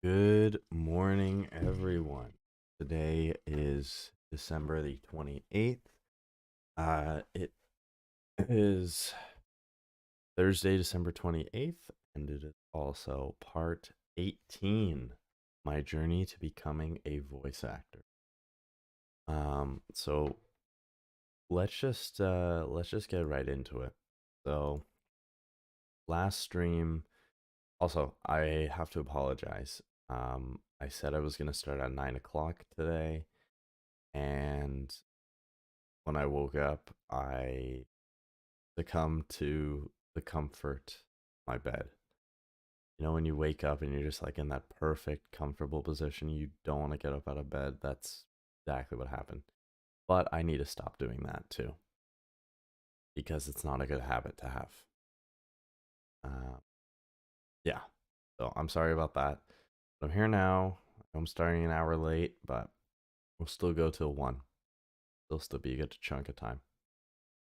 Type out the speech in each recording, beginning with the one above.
Good morning, everyone. Today is December the 28th. It is Thursday, December 28th, and it is also part 18, my journey to becoming a voice actor. So let's just get right into it. So last stream, also, I have to apologize. I said I was gonna start at 9 o'clock today, and when I woke up, I succumbed to the comfort of my bed. You know, when you wake up and you're just like in that perfect, comfortable position, you don't want to get up out of bed. That's exactly what happened. But I need to stop doing that too, because it's not a good habit to have. Uh, yeah. So I'm sorry about that. I'm here now. I'm starting an hour late, but we'll still go till 1. There'll still be a good chunk of time.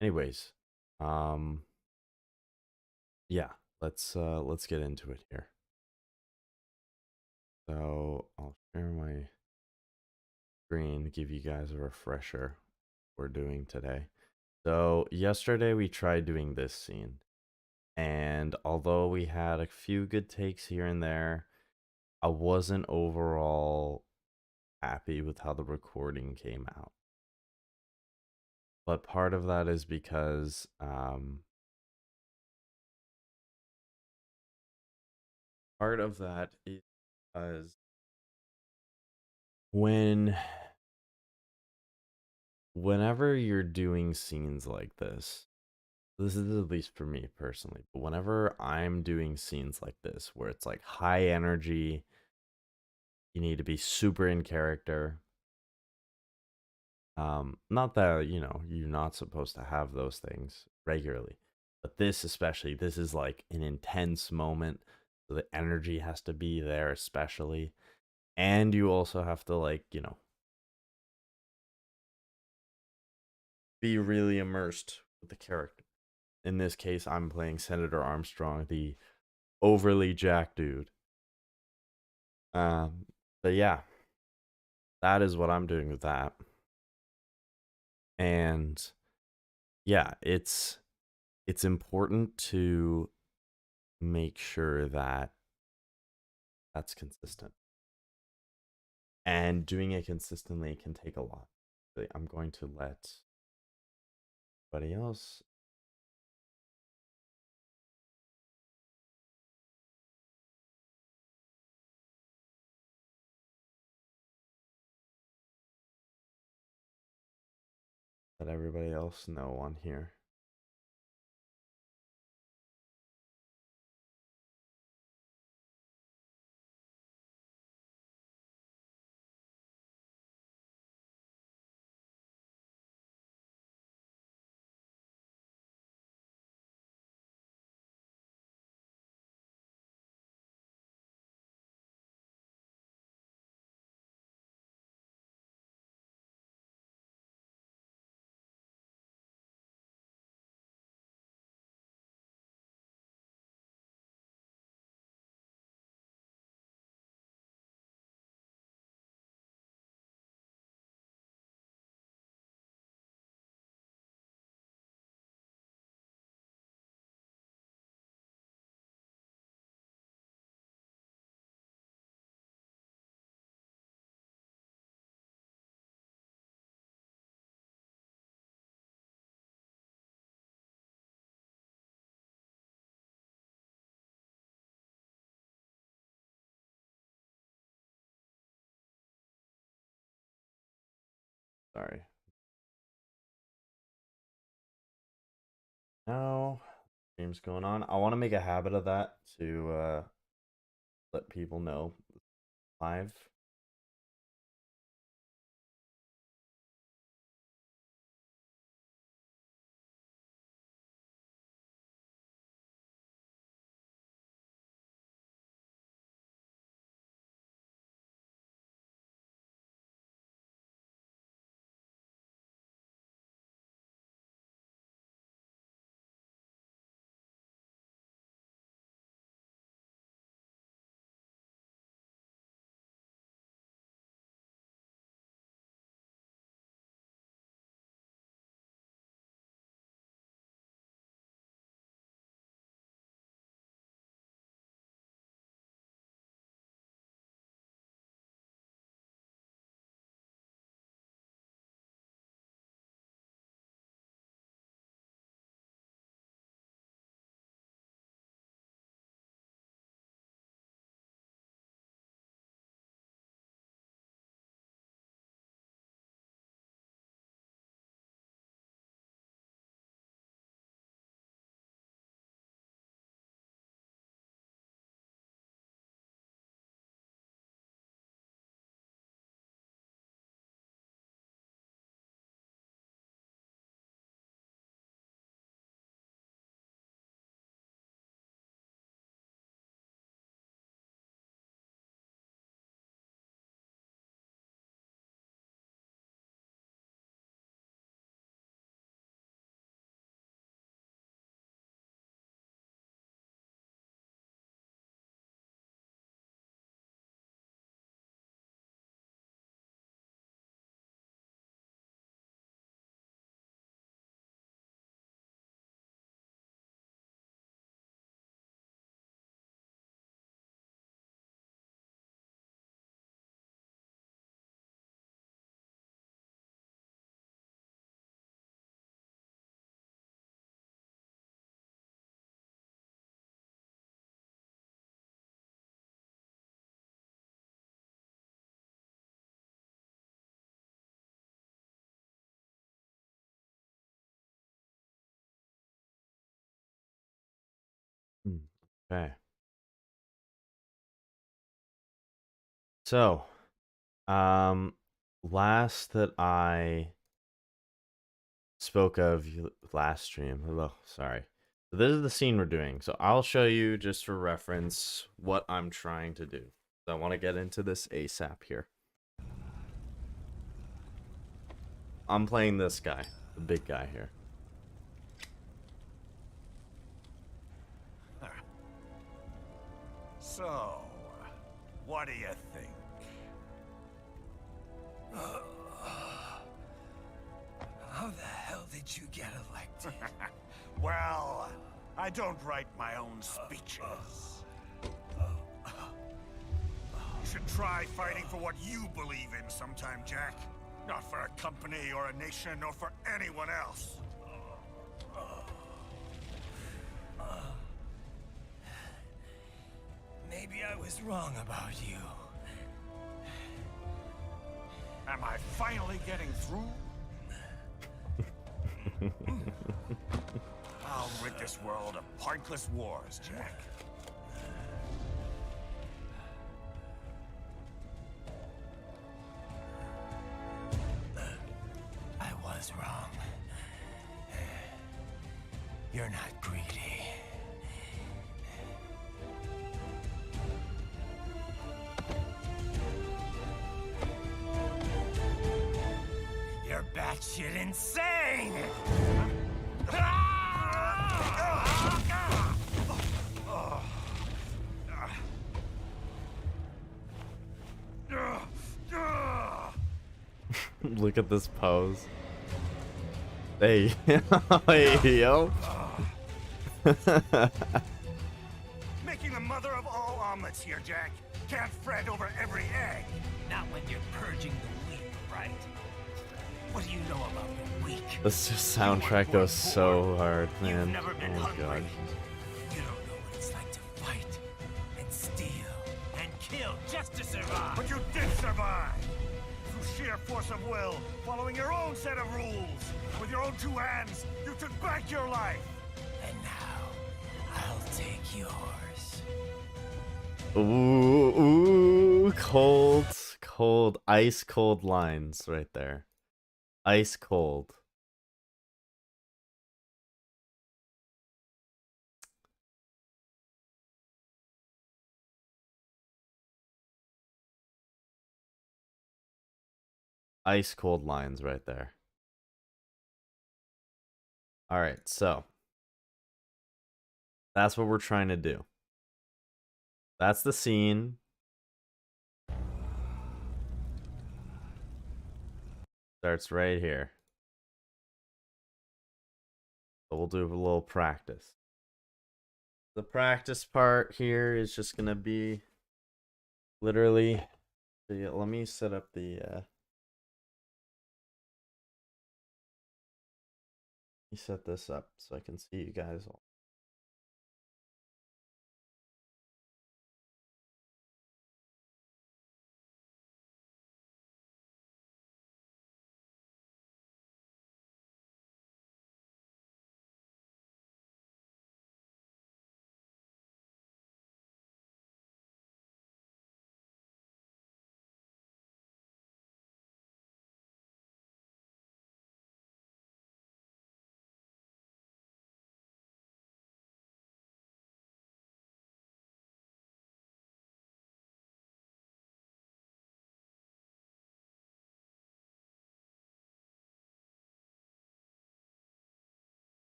Anyways, um, yeah, let's get into it here. So I'll share my screen to give you guys a refresher what we're doing today. So yesterday we tried doing this scene, and although we had a few good takes here and there, I wasn't overall happy with how the recording came out. But part of that is because part of that is because when whenever you're doing scenes like this is at least for me personally, but whenever I'm doing scenes like this where it's like high energy, you need to be super in character. Not that, you're not supposed to have those things regularly, but this especially, this is like an intense moment. So the energy has to be there, especially. And you also have to, like, be really immersed with the character. In this case, I'm playing Senator Armstrong, the overly jack dude. Um, but yeah, that is what I'm doing with that. And yeah, it's important to make sure that that's consistent. And doing it consistently can take a lot. I'm going to let anybody else. Let everybody else know on here. Sorry. Now, stream's going on. I want to make a habit of that to let people know live. Okay. So, um, last that I spoke of last stream. Hello, sorry. So this is the scene we're doing. So I'll show you just for reference what I'm trying to do. So I want to get into this ASAP here. I'm playing this guy, the big guy here. So, what do you think? How the hell did you get elected? Well, I don't write my own speeches. You should try fighting for what you believe in sometime, Jack. Not for a company or a nation or for anyone else. Maybe I was wrong about you. Am I finally getting through? I'll rid this world of pointless wars, Jack. I was wrong. You're not greedy. You're batshit insane! Look at this pose. Hey, hey, yo. Making the mother of all omelets here, Jack. Can't fret over every egg. Not when you're purging the weak, right? What do you know about the weak? This soundtrack goes so hard, man. You've never been Oh my hungry. god. You don't know what it's like to fight and steal and kill just to survive. But you did survive! Through sheer force of will, following your own set of rules. With your own two hands, you took back your life! And now, I'll take yours. Ooh, cold, ice cold lines right there. Ice cold. Ice cold lines right there. All right, so that's what we're trying to do. That's the scene. Starts right here. So we'll do a little practice. The practice part here is just gonna be literally. Let me set up the. Let me set this up so I can see you guys all.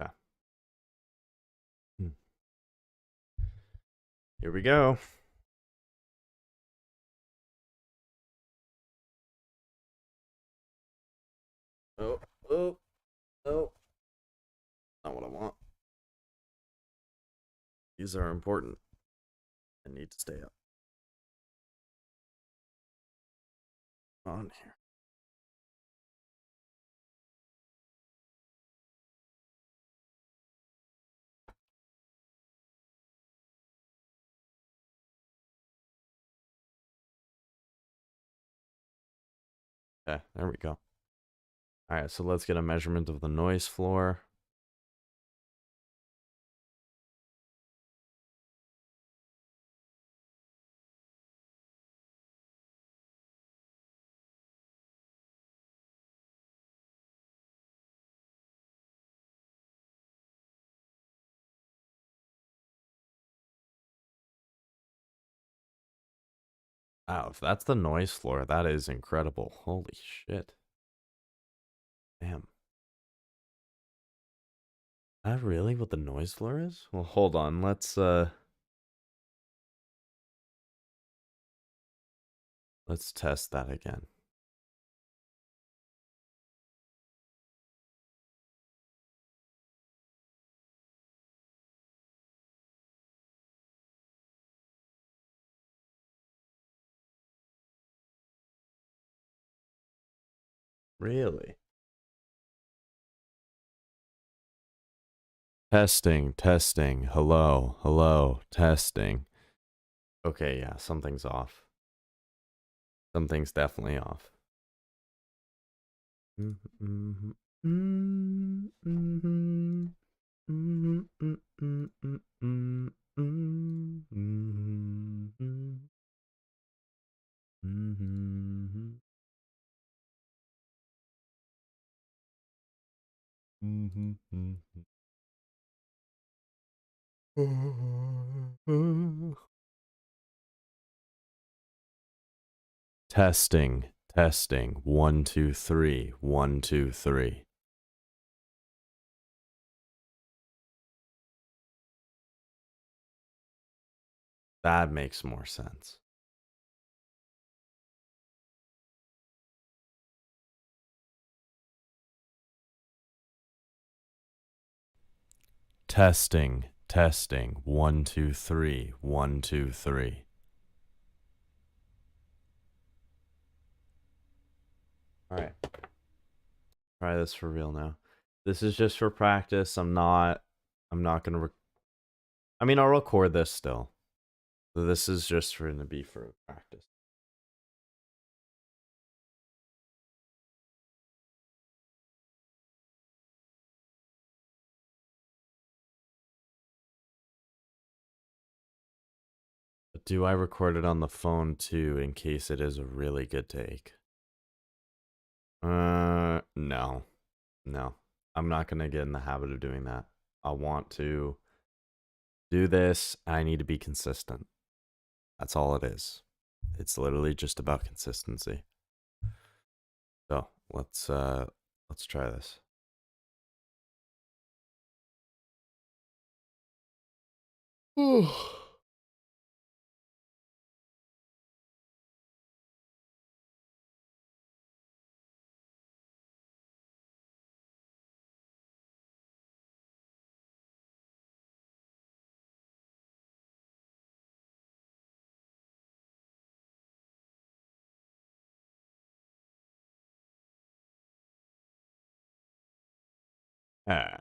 Okay. Here we go. Oh, oh, oh. Not what I want. These are important. I need to stay up. On here. Okay, there we go. Alright, so let's get a measurement of the noise floor. Wow, if that's the noise floor, that is incredible. Holy shit. Damn. Is that really what the noise floor is? Well, hold on. Let's test that again. Really? Testing, testing. Hello, hello, testing. Okay, yeah, something's off. Something's definitely off. Testing, testing. 1, 2, 3. 1, 2, 3. That makes more sense. Testing, testing. 1, 2, 3. 1, 2, 3. All right. Try this for real now. This is just for practice. I'm not gonna. I mean, I'll record this still. So this is just for to be for practice. But do I record it on the phone too in case it is a really good take? No. No. I'm not gonna get in the habit of doing that. I want to do this. I need to be consistent. That's all it is. It's literally just about consistency. So let's try this. Ah.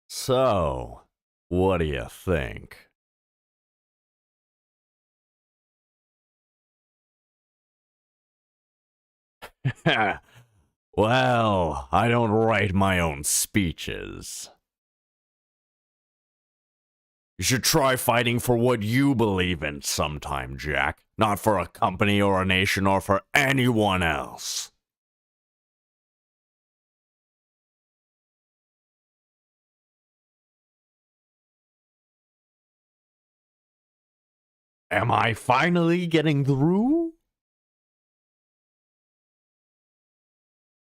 So, what do you think? Well, I don't write my own speeches. You should try fighting for what you believe in sometime, Jack. Not for a company or a nation or for anyone else. Am I finally getting through?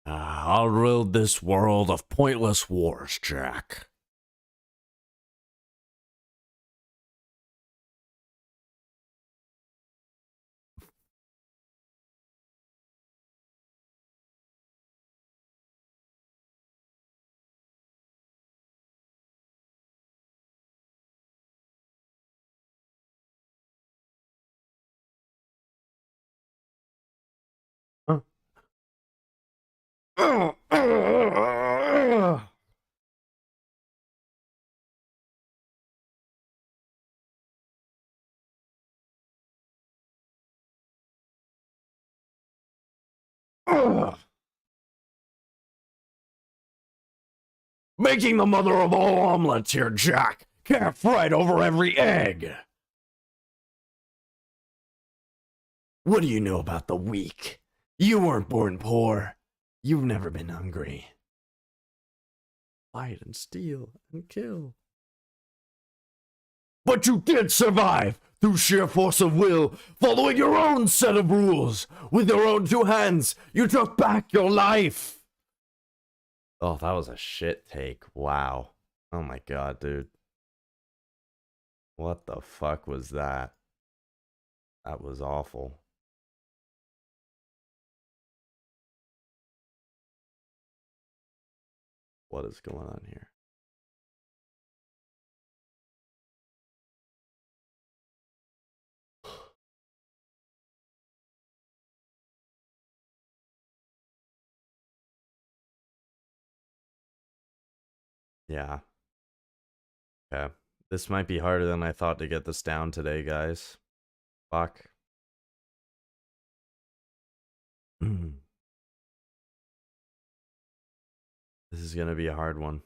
I'll rid this world of pointless wars, Jack. Making the mother of all omelets here, Jack. Can't fight over every egg. What do you know about the weak? You weren't born poor. You've never been hungry. Fight and steal and kill. But you did survive through sheer force of will, following your own set of rules. With your own two hands, you took back your life. Oh, that was a shit take. Wow. Oh my god, dude. What the fuck was that? That was awful. What is going on here? Yeah. Okay. This might be harder than I thought to get this down today, guys. Fuck. This is gonna be a hard one.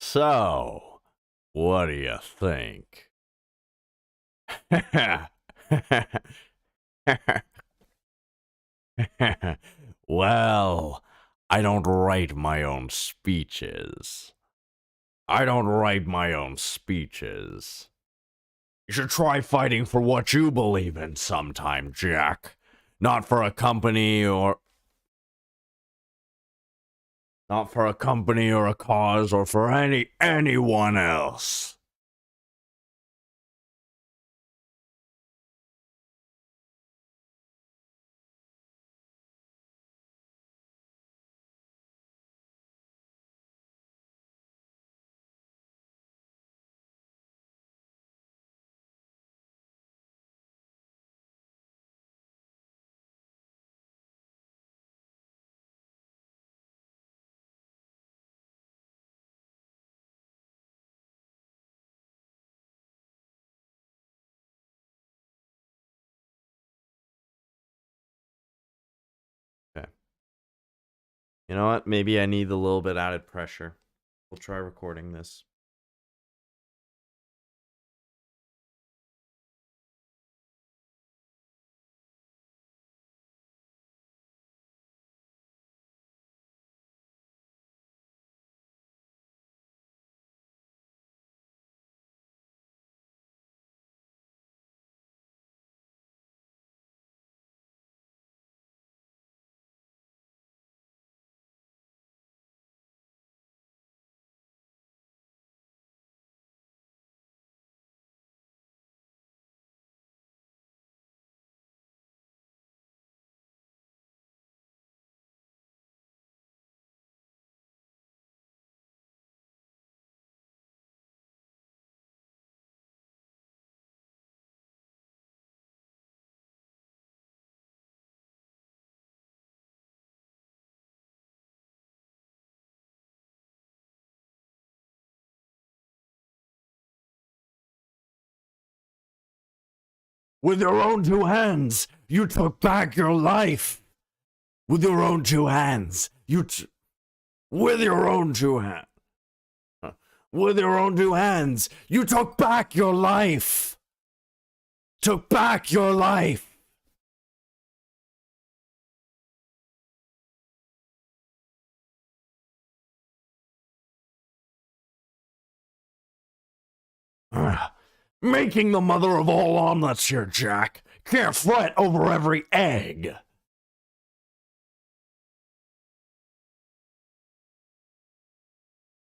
So, what do you think? Well, I don't write my own speeches. You should try fighting for what you believe in sometime, Jack. Not for a company or a cause or for anyone else. Okay. You know what? Maybe I need a little bit added pressure. We'll try recording this. With your own two hands, you took back your life. With your own two hands, with your own two hands. With your own two hands, you took back your life. Took back your life. Making the mother of all omelets here, Jack. Can't fret over every egg.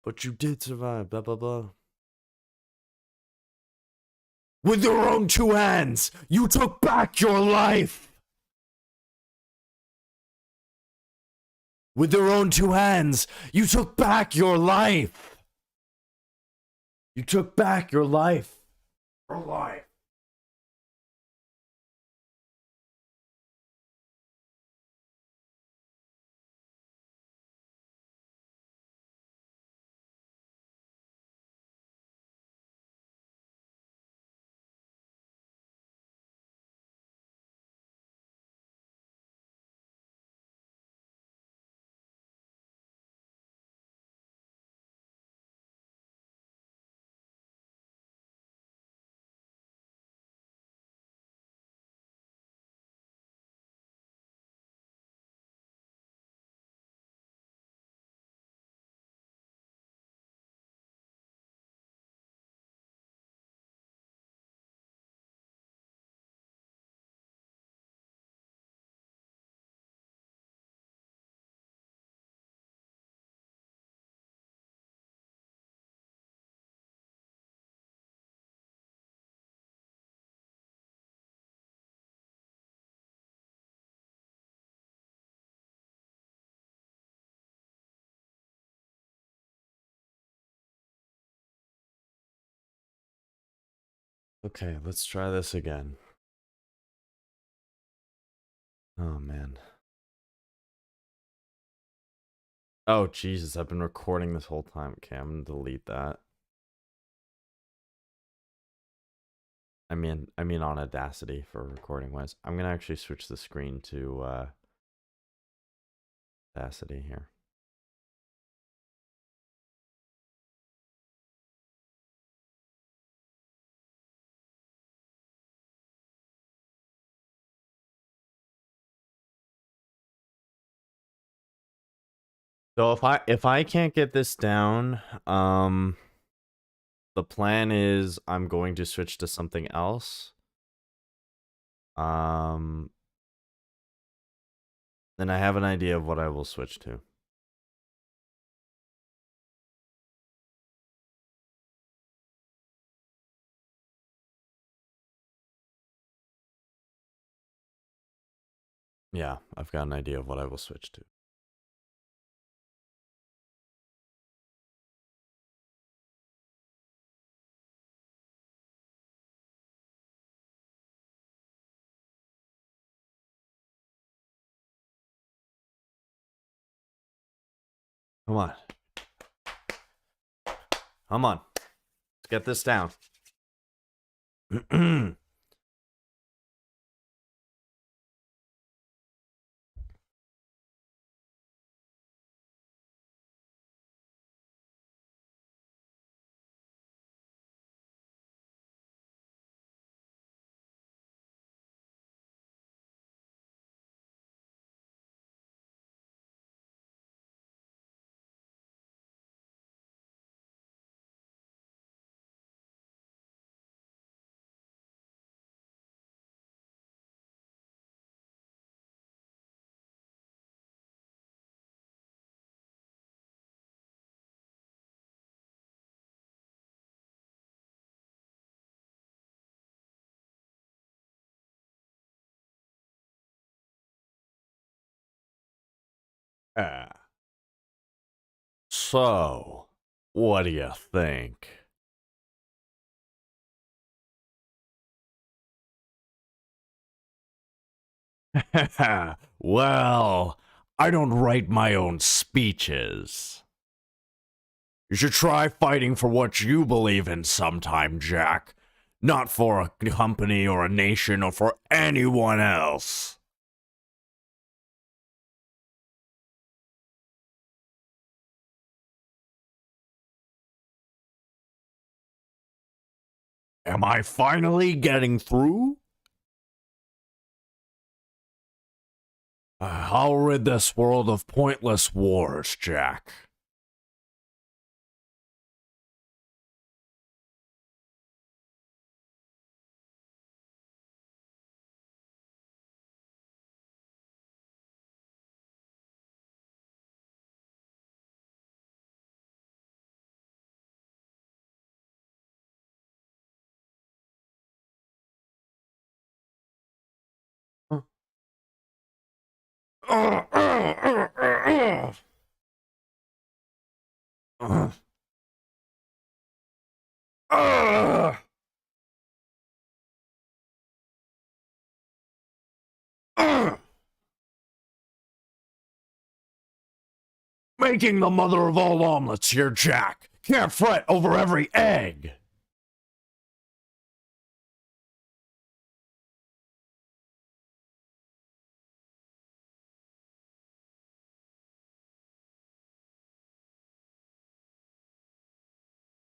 But you did survive, blah, blah, blah. With your own two hands, you took back your life! With your own two hands, you took back your life! You took back your life. Your life. Okay, let's try this again. Oh, man. Oh, Jesus, I've been recording this whole time. Okay, I'm gonna delete that. I mean on Audacity for recording wise. I'm gonna actually switch the screen to Audacity here. So if I can't get this down, the plan is I'm going to switch to something else. Then I have an idea of what I will switch to. Yeah, I've got an idea of what I will switch to. Come on. Come on. Let's get this down. So, what do you think? Well, I don't write my own speeches. You should try fighting for what you believe in sometime, Jack. Not for a company or a nation or for anyone else. Am I finally getting through? I'll rid this world of pointless wars, Jack. Making the mother of all omelets here, Jack. Can't fret over every egg.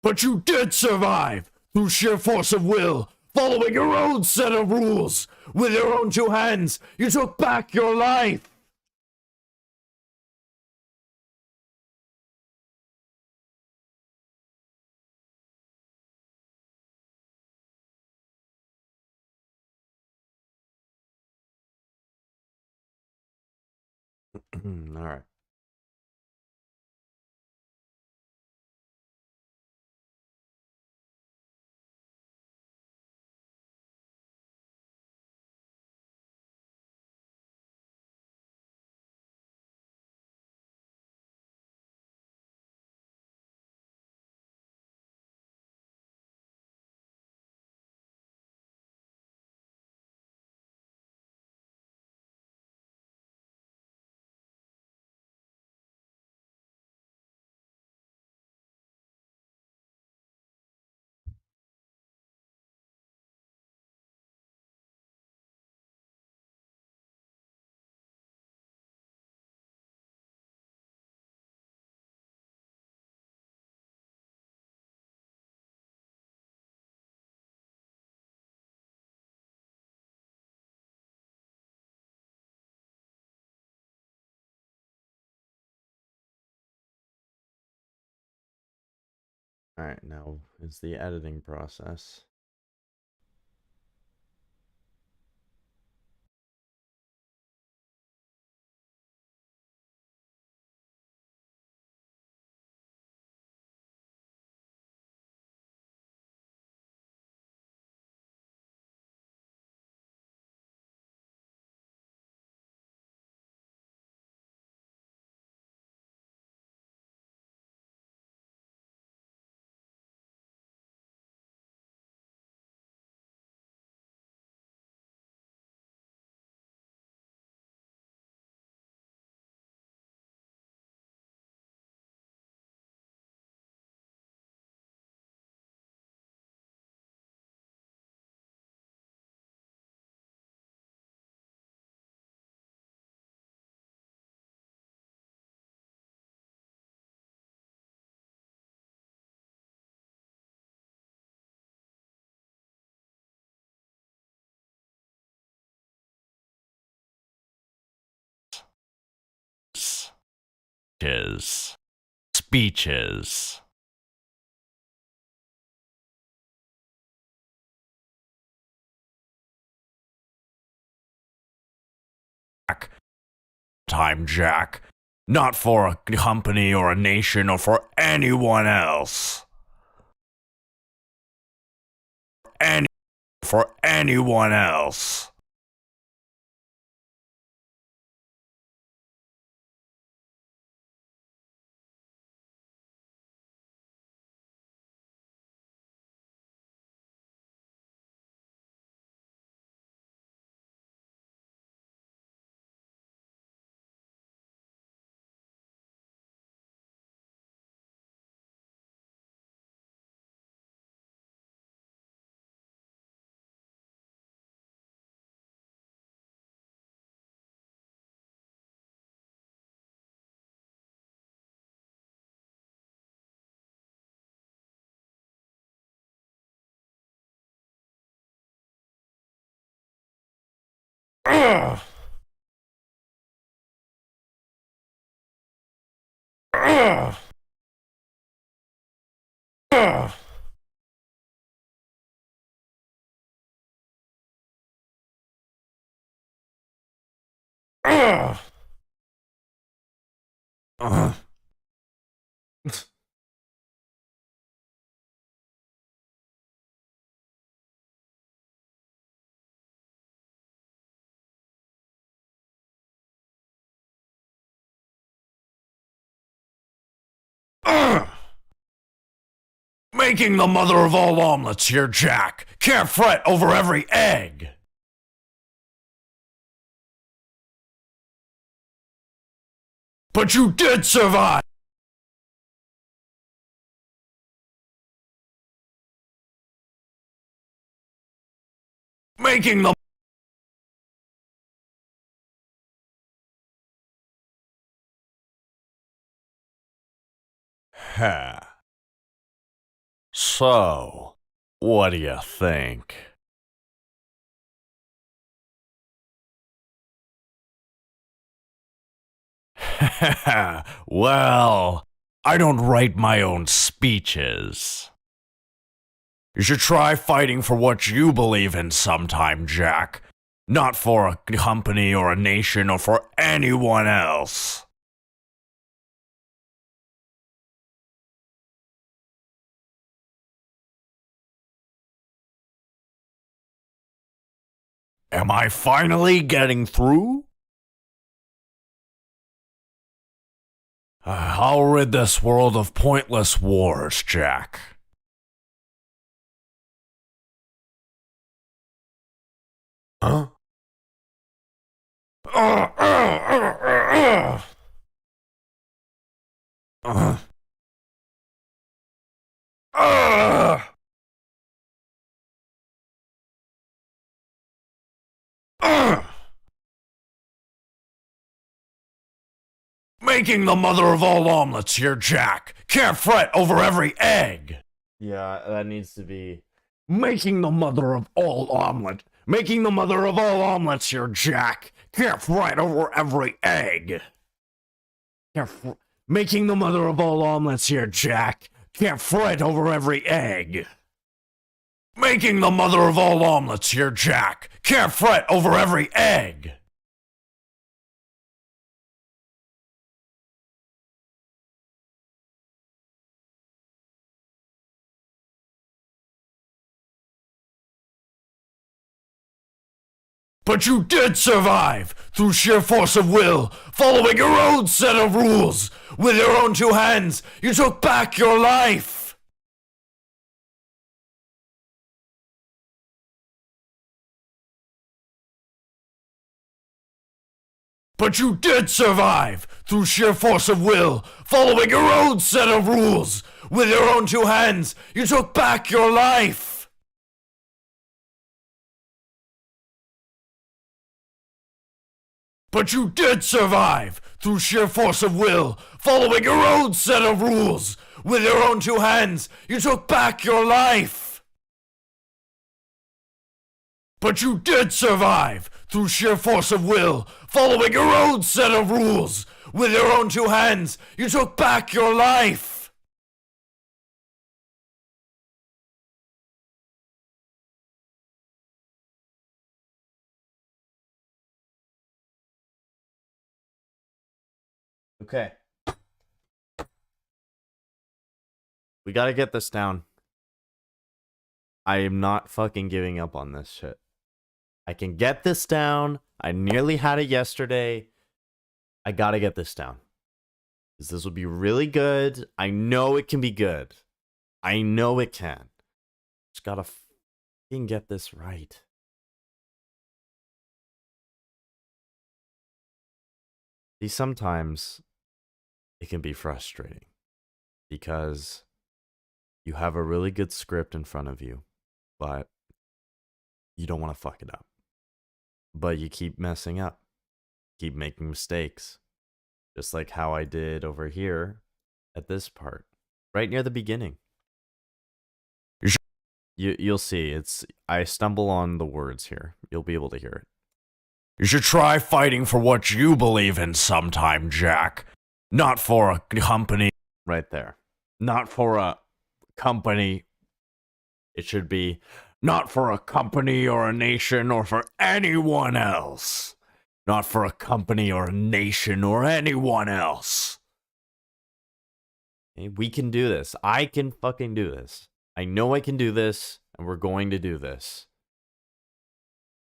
But you did survive through sheer force of will, following your own set of rules. With your own two hands, you took back your life. All right. All right, now is the editing process. Speeches. Time, Jack. Not for a company or a nation or for anyone else. For anyone else. Ugh. Ugh. Ugh. Ugh. Ugh. Ugh! Making the mother of all omelets here, Jack. Can't fret over every egg. But you did survive. Making the So, what do you think? Well, I don't write my own speeches. You should try fighting for what you believe in sometime, Jack. Not for a company or a nation or for anyone else. Am I finally getting through? I'll rid this world of pointless wars, Jack. Huh? Making the mother of all omelets here, Jack. Can't fret over every egg. Yeah, that needs to be. Making the mother of all omelet. Making the mother of all omelets here, Jack. Can't fret over every egg. Making the mother of all omelets here, Jack. Can't fret over every egg. Making the mother of all omelets here, Jack. Can't fret over every egg. But you did survive through sheer force of will, following your own set of rules. With your own two hands, you took back your life. But you did survive through sheer force of will, following your own set of rules. With your own two hands, you took back your life. But you did survive through sheer force of will, following your own set of rules. With your own two hands, you took back your life. But you did survive through sheer force of will, following your own set of rules. With your own two hands, you took back your life. Okay. We gotta get this down. I am not fucking giving up on this shit. I can get this down. I nearly had it yesterday. I gotta get this down. Because this will be really good. I know it can be good. I know it can. Just gotta fucking get this right. See, sometimes it can be frustrating because you have a really good script in front of you, but you don't want to fuck it up. But you keep messing up, keep making mistakes, just like how I did over here at this part, right near the beginning. You'll see. I stumble on the words here. You'll be able to hear it. You should try fighting for what you believe in sometime, Jack. Not for a company. Right there. Not for a company. It should be not for a company or a nation or for anyone else. Not for a company or a nation or anyone else. Okay, we can do this. I can fucking do this. I know I can do this, and we're going to do this.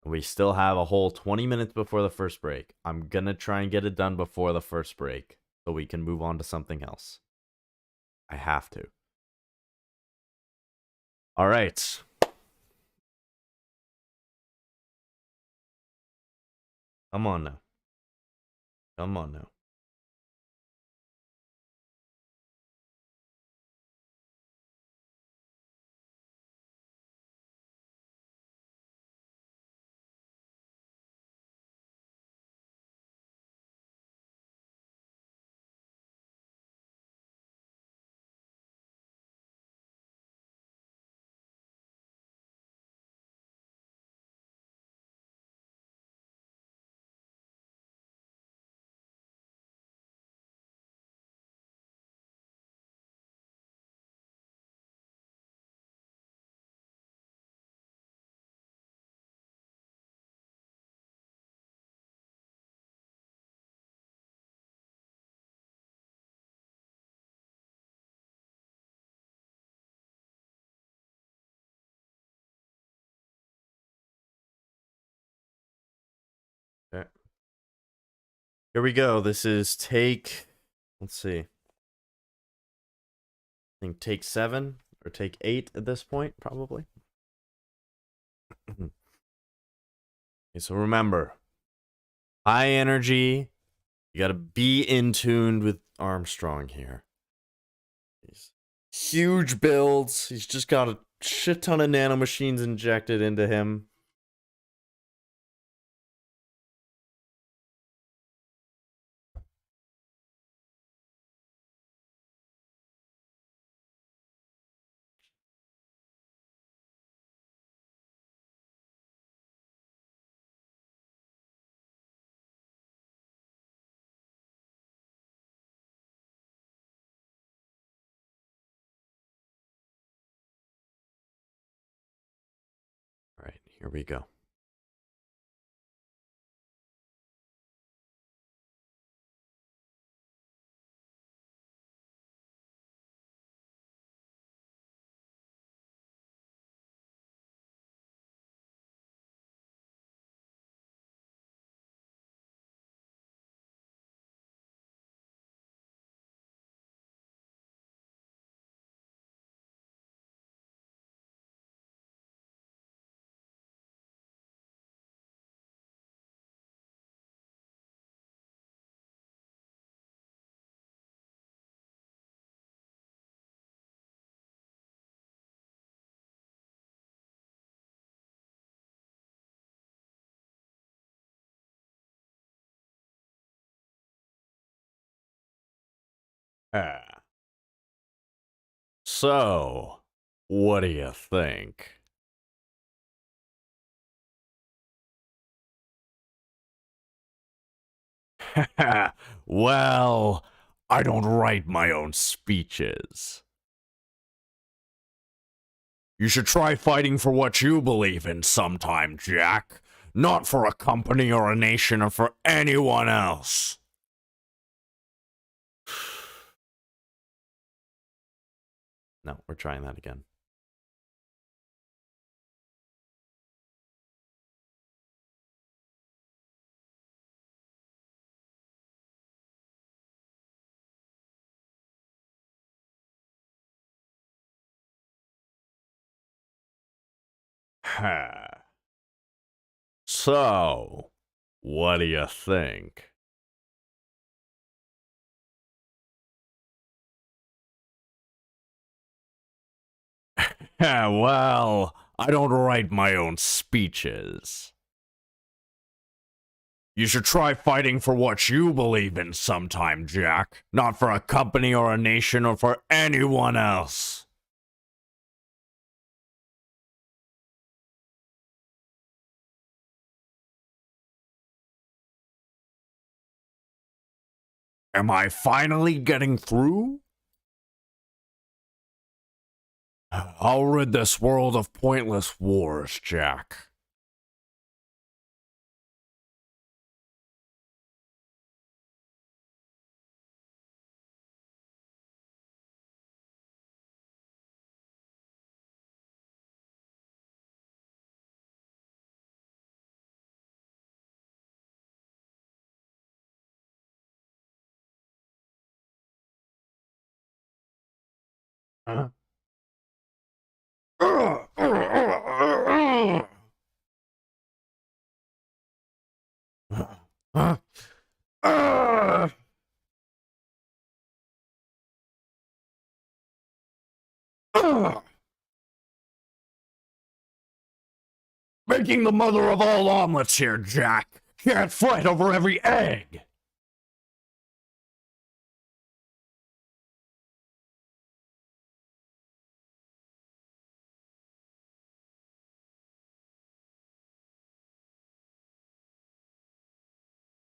We still have a whole 20 minutes before the first break. I'm gonna try and get it done before the first break so we can move on to something else. I have to. All right. Come on now. Come on now. Okay. Here we go. This is take, let's see. I think take 7 or take 8 at this point, probably. Okay, so remember, high energy. You gotta be in tune with Armstrong here. He's huge builds. He's just got a shit ton of nanomachines injected into him. All right, here we go. Ah. So, what do you think? Well, I don't write my own speeches. You should try fighting for what you believe in sometime, Jack. Not for a company or a nation or for anyone else. No, we're trying that again. So, what do you think? Well, I don't write my own speeches. You should try fighting for what you believe in sometime, Jack. Not for a company or a nation or for anyone else. Am I finally getting through? I'll rid this world of pointless wars, Jack. Huh? Making the mother of all omelets here, Jack. Can't fight over every egg.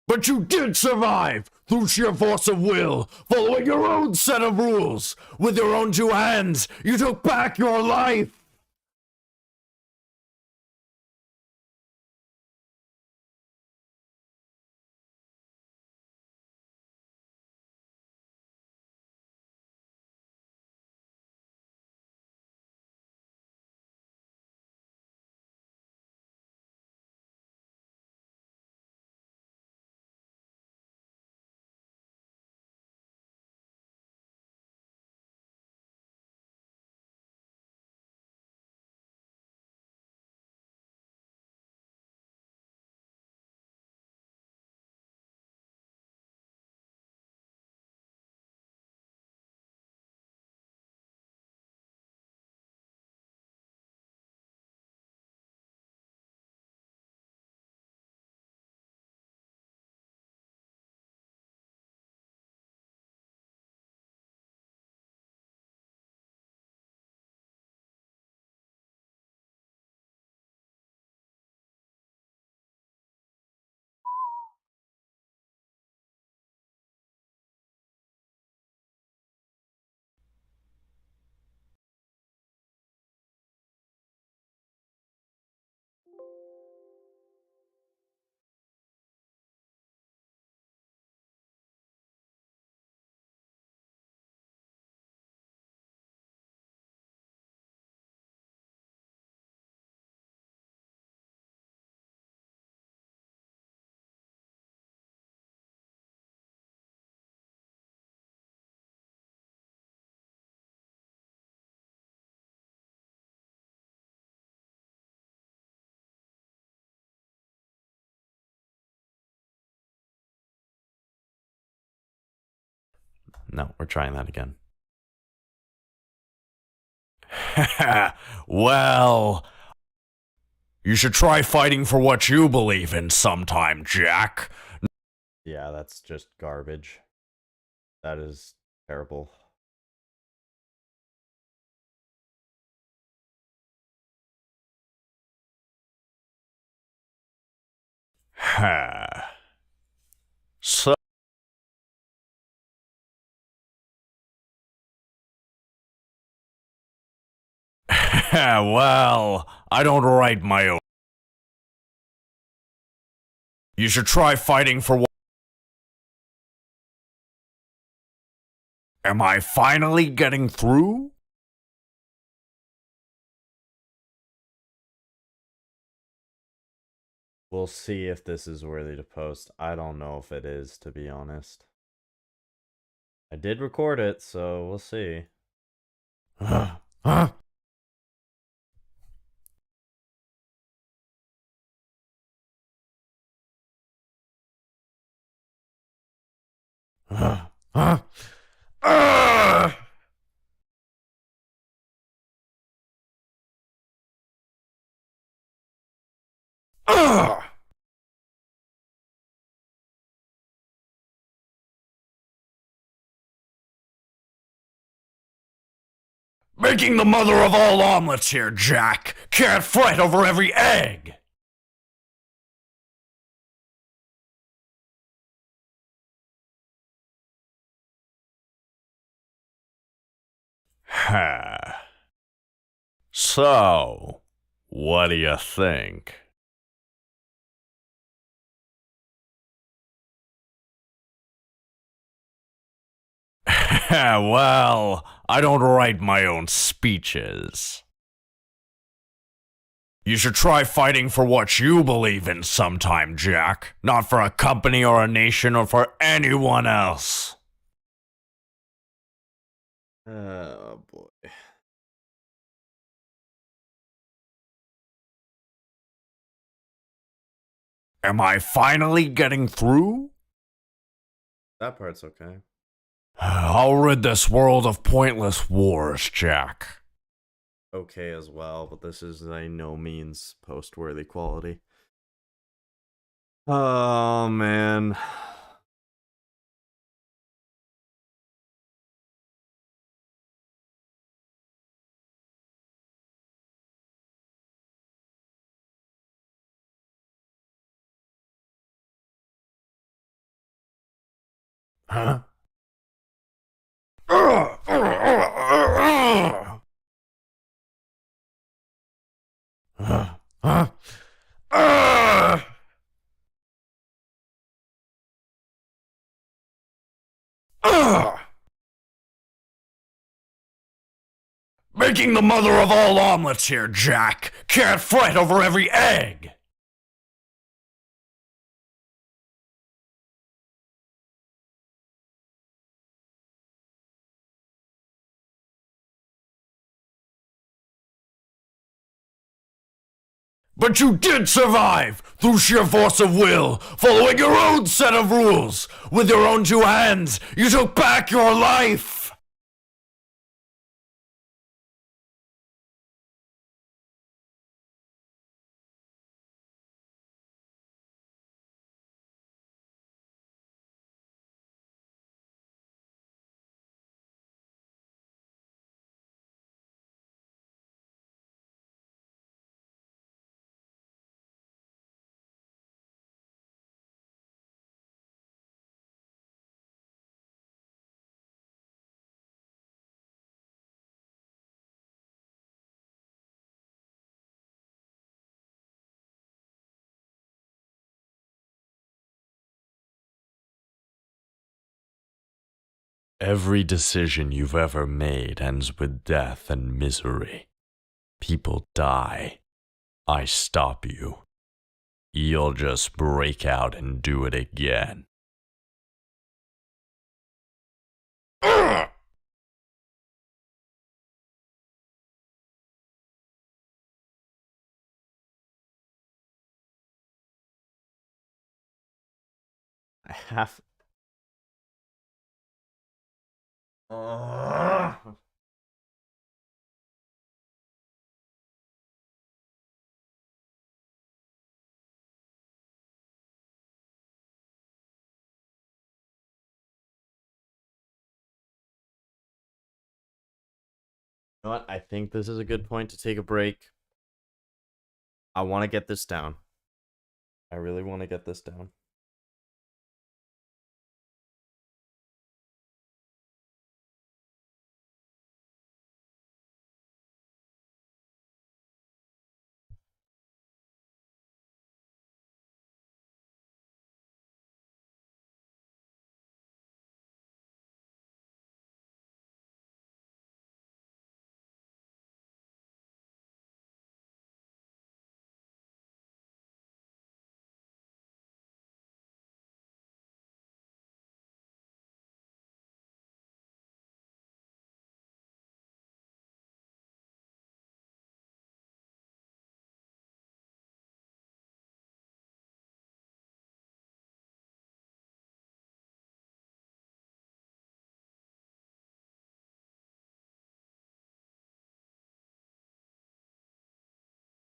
But you did survive through sheer force of will, following your own set of rules. With your own two hands, you took back your life. No, we're trying that again. Well, you should try fighting for what you believe in sometime, Jack. Yeah, that's just garbage. That is terrible. So, well, I don't write my own. You should try fighting for what. Am I finally getting through? We'll see if this is worthy to post. I don't know if it is, to be honest. I did record it, so we'll see. Huh? Huh? Making the mother of all omelets here, Jack. Can't fight over every egg. So, what do you think? Well, I don't write my own speeches. You should try fighting for what you believe in sometime, Jack. Not for a company or a nation or for anyone else. Oh boy. Am I finally getting through? That part's okay. I'll rid this world of pointless wars, Jack. Okay as well, but this is by no means post-worthy quality. Oh man. Huh? Making the mother of all omelets here, Jack. Can't fight over every egg. But you did survive through sheer force of will, following your own set of rules. With your own two hands, you took back your life. Every decision you've ever made ends with death and misery. People die. I stop you. You'll just break out and do it again. I have. Ugh. You know what? I think this is a good point to take a break. I want to get this down. I really want to get this down.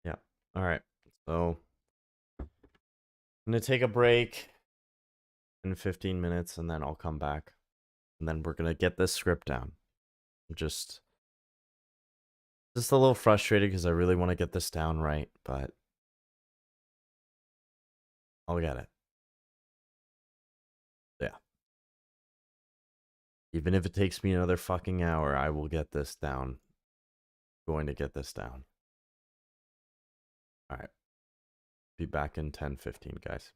Yeah. All right. So I'm gonna take a break in 15 minutes, and then I'll come back, and then we're gonna get this script down. I'm just a little frustrated because I really want to get this down right, but I'll get it. Yeah. Even if it takes me another fucking hour, I will get this down. Going to get this down. All right. Be back in 10-15, guys.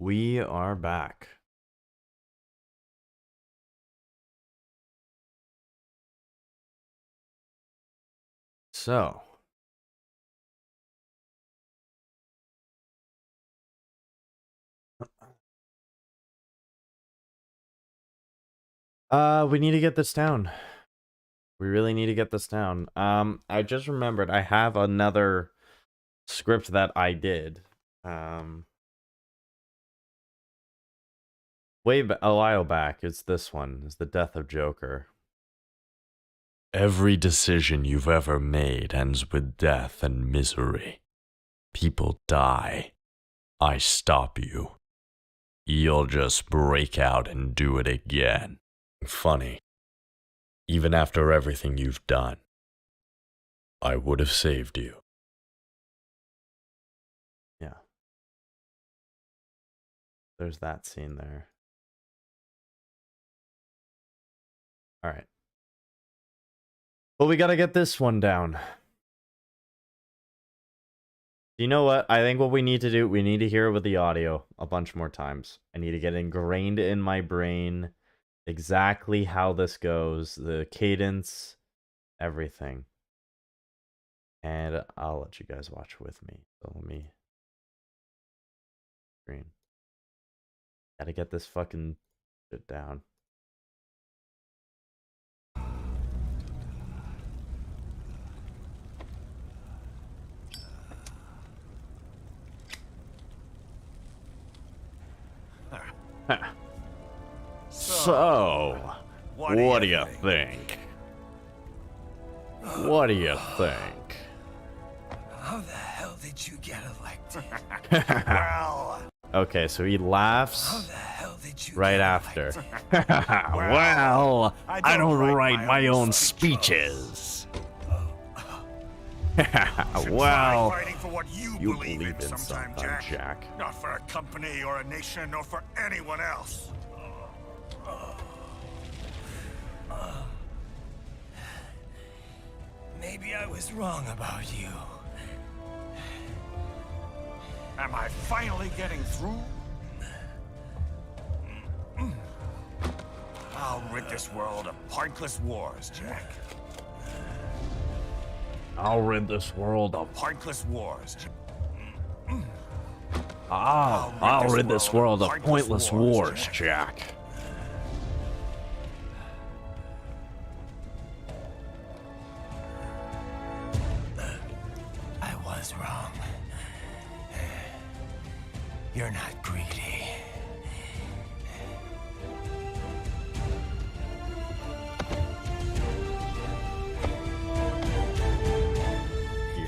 We are back. So, we need to get this down. We really need to get this down. I just remembered I have another script that I did. A while back. It's this one. It's The Death of Joker. Every decision you've ever made ends with death and misery. People die. I stop you. You'll just break out and do it again. Funny. Even after everything you've done, I would have saved you. Yeah. There's that scene there. All right. Well, we got to get this one down. You know what? I think what we need to do, we need to hear it with the audio a bunch more times. I need to get ingrained in my brain exactly how this goes, the cadence, everything. And I'll let you guys watch with me. So let me screen. Gotta get this fucking shit down. So, what do you think? What do you think? How the hell did you get elected? Well, Okay, so he How laughs the hell did you right get after. Well, I don't write my own speeches. speeches. Well, Try fighting for what you you believe in sometime, sometime, Jack. Jack. Not for a company or a nation or for anyone else. Maybe I was wrong about you. Am I finally getting through? I'll rid this world of pointless wars, Jack. I'll rid this world of Pointless wars. I'll rid this world of pointless wars, Jack. I was wrong. You're not greedy.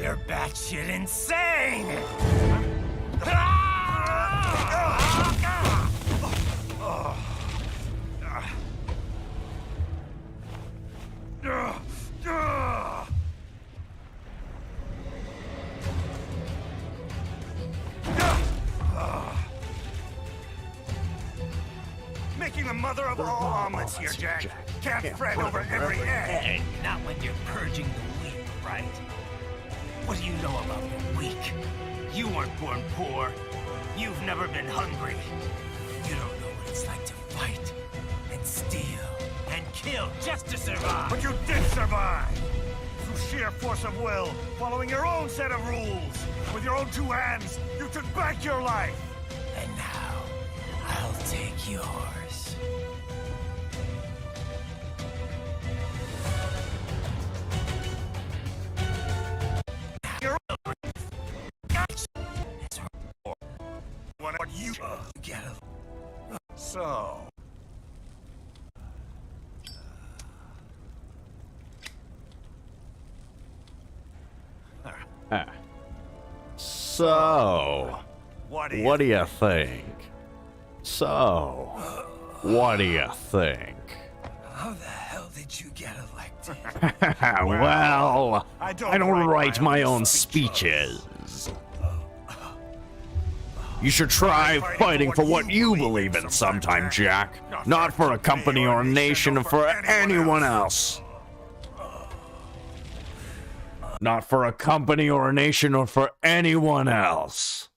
You're batshit insane! Making the mother of all omelets here, Jack. Can't fret over every egg. Not when you're purging the weak, right? What do you know about the weak? You weren't born poor. You've never been hungry. You don't know what it's like to fight and steal and kill just to survive. But you did survive! Through sheer force of will, following your own set of rules. With your own two hands, you took back your life! And now, I'll take yours. What you Get a... So... So, What what do you think? So, what do you think? How the hell did you get elected? Well, I I don't write my own speeches. You should try fighting for what you believe in sometime, Jack. Not for a company or a nation or for anyone else. Not for a company or a nation or for anyone else.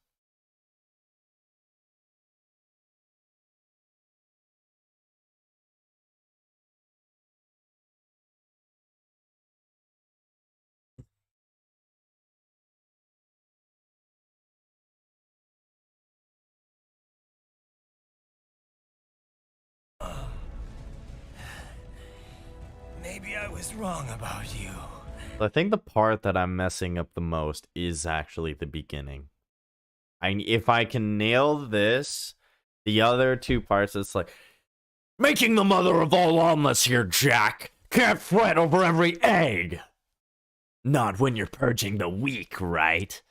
Maybe I was wrong about you. I think the part that I'm messing up the most is actually the beginning. If I can nail this, the other two parts, it's like, Making the mother of all omelets here, Jack. Can't fret over every egg. Not when you're purging the weak, right?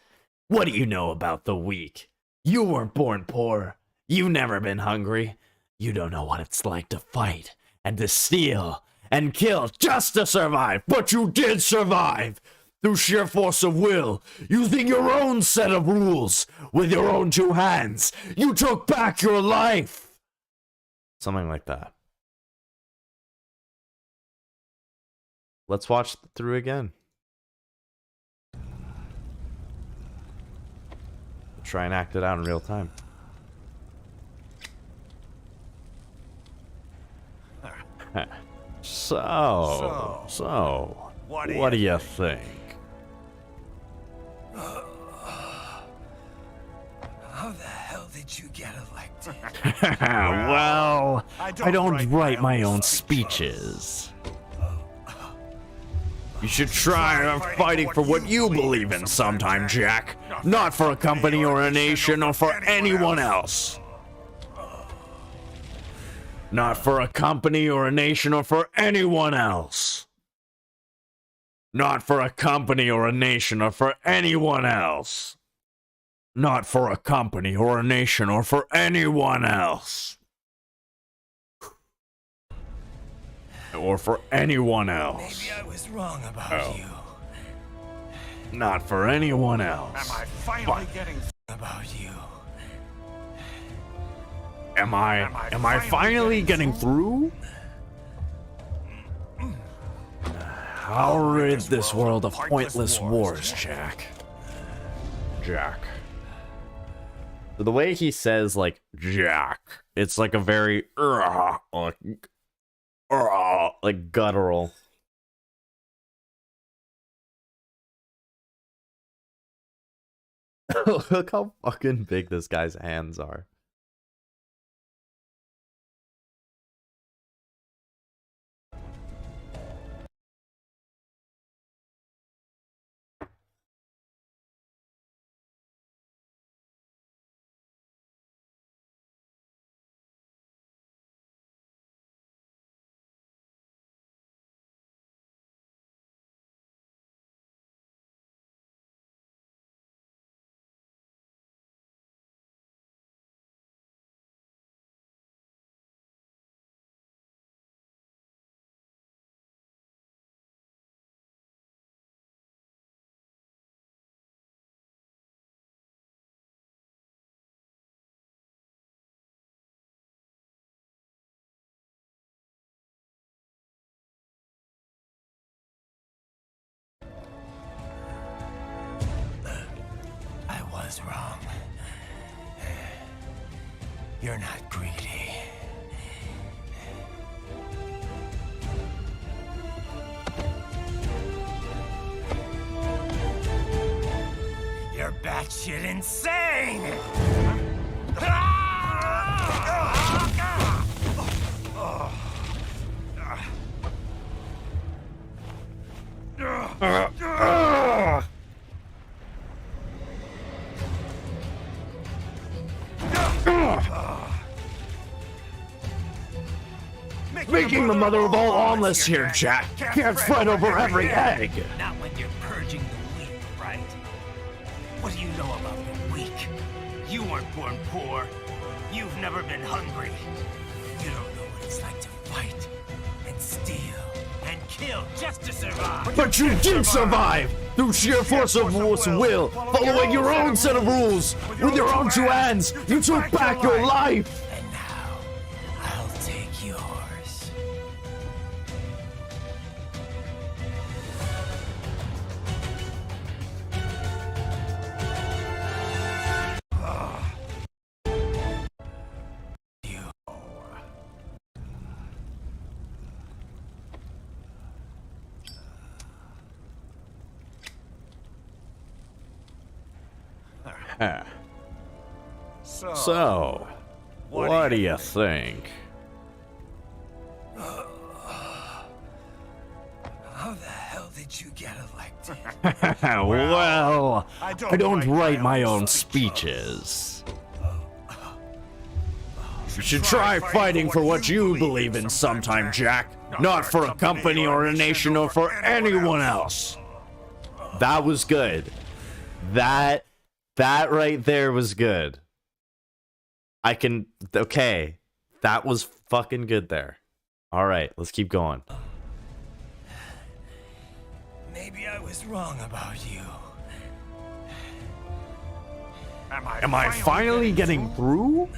What do you know about the weak? You weren't born poor. You've never been hungry. You don't know what it's like to fight and to steal and kill just to survive. But you did survive. Through sheer force of will, using your own set of rules, with your own two hands, you took back your life. something like that. Let's watch through again. Try and act it out in real time. So, what what do you think? How the hell did you get elected? Well, I don't write my own speeches. speeches. You should try fighting for what you believe in sometime, Jack. Not for a company or a nation or for anyone else. Not for a company or a nation or for anyone else. Not for a company or a nation or for anyone else. Not for a company or a nation or for anyone else. Or for anyone else. Maybe I was wrong about you. Not for anyone Am else. I finally getting About you. Am I finally getting through? I'll rid this world of pointless wars, Jack. Jack. The way he says, like, Jack. it's like a very, like guttural. Look how fucking big this guy's hands are. I was wrong. You're not greedy. You're batshit insane! Making the mother of all omelets here, Jack. Can't fret over every egg. Not when you're purging the weak, right? What do you know about the weak? You weren't born poor. You've never been hungry. You don't know what it's like to fight and steal and kill just to survive. But you did survive! Through sheer force of will, following your own set of rules, with your own two hands, you took back your life! And now, I'll take yours. So, what do you think? did you get elected? Well, I I don't write my own speeches. You should try fighting for what you believe in sometime, Jack. Not for a company or a nation or for anyone else. That was good. That right there was good. Okay. That was fucking good there. All right, let's keep going. Maybe I was wrong about you. Am I finally getting through?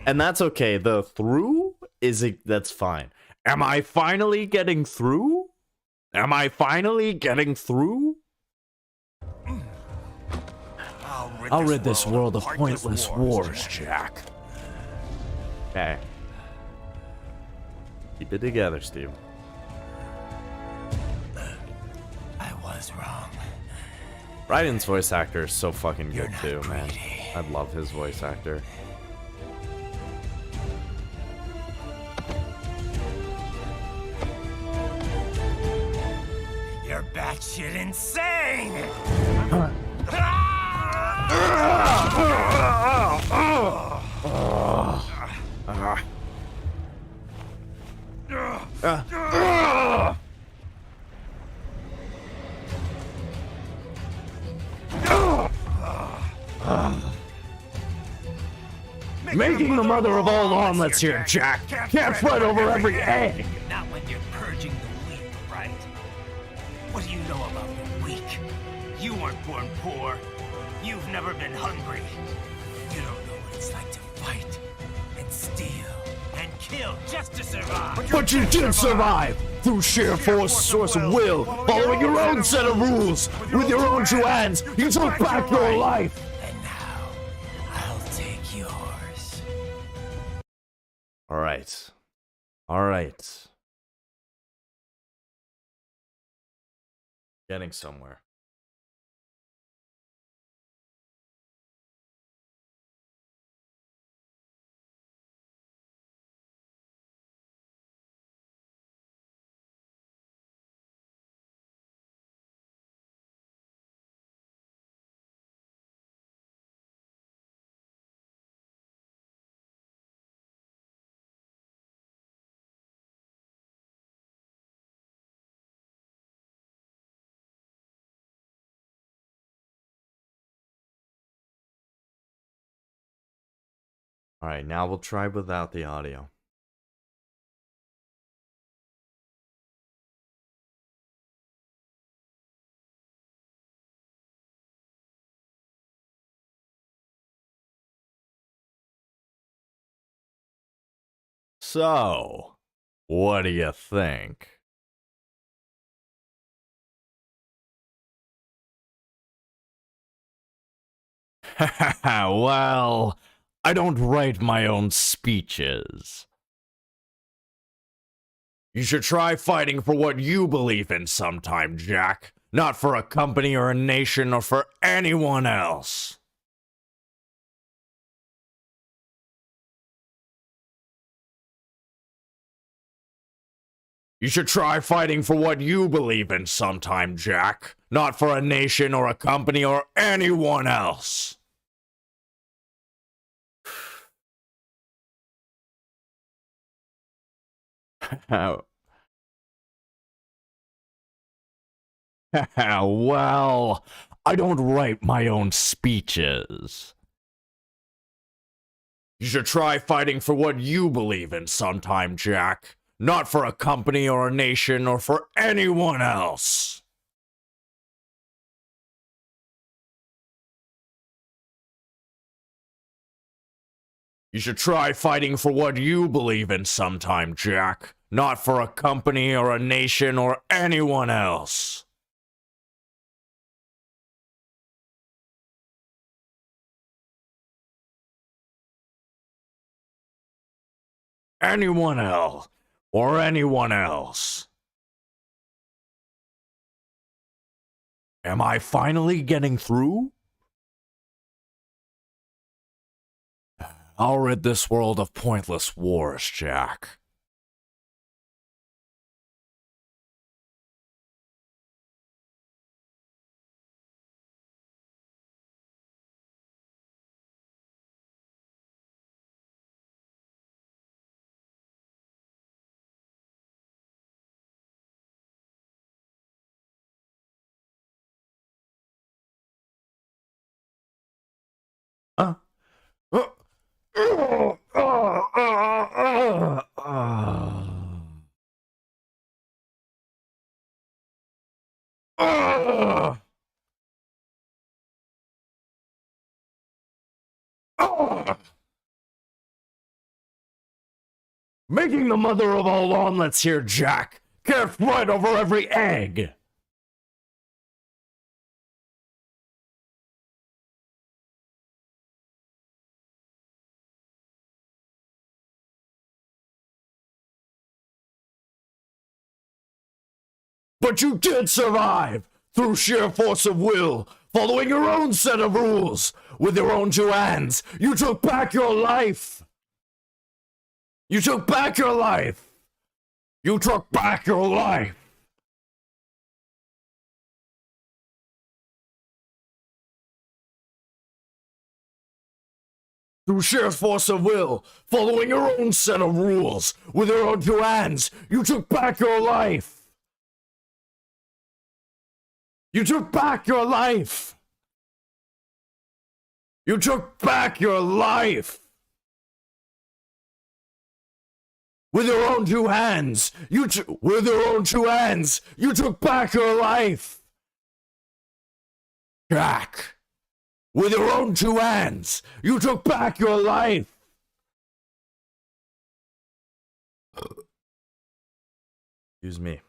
And that's okay. The through that's fine. Am I finally getting through? Am I finally getting through? I'll rid this world of pointless wars, Jack. Okay. Keep it together, Steve. I was wrong. Raiden's voice actor is so fucking You're good not too, man. pretty. I love his voice actor. You're batshit insane! Making the mother of all omelets here, Jack. Can't fight over every egg. Not when you're purging the weak, right? What do you know about the weak? You weren't born poor. You've never been hungry. You don't know what it's like to fight and steal and kill just to survive. But you did survive through sheer force of will, following your own set of rules. With your own two hands, you took back your life. And now, I'll take yours. All right. All right. Getting somewhere. All right, now we'll try without the audio. So, what do you think? Well, I don't write my own speeches. You should try fighting for what you believe in sometime, Jack. Not for a company or a nation or for anyone else. You should try fighting for what you believe in sometime, Jack. Not for a nation or a company or anyone else. Well, I don't write my own speeches. You should try fighting for what you believe in sometime, Jack. Not for a company or a nation or for anyone else. You should try fighting for what you believe in sometime, Jack. Not for a company or a nation or anyone else. Anyone else. Or anyone else. Am I finally getting through? I'll rid this world of pointless wars, Jack. Making the mother of all omelets here, Jack. Can't fight over every egg. But you did survive through sheer force of will, following your own set of rules. With your own two hands, you took back your life. You took back your life. You took back your life. Through sheer force of will, following your own set of rules, with your own two hands, you took back your life. You took back your life. You took back your life. With your own two hands, with your own two hands, you took back your life. Jack, with your own two hands, you took back your life. Excuse me.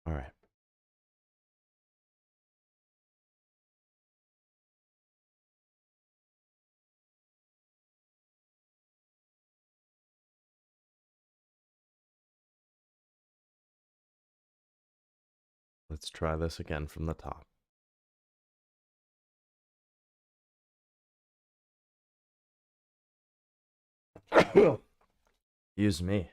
All right. Let's try this again from the top. Excuse me.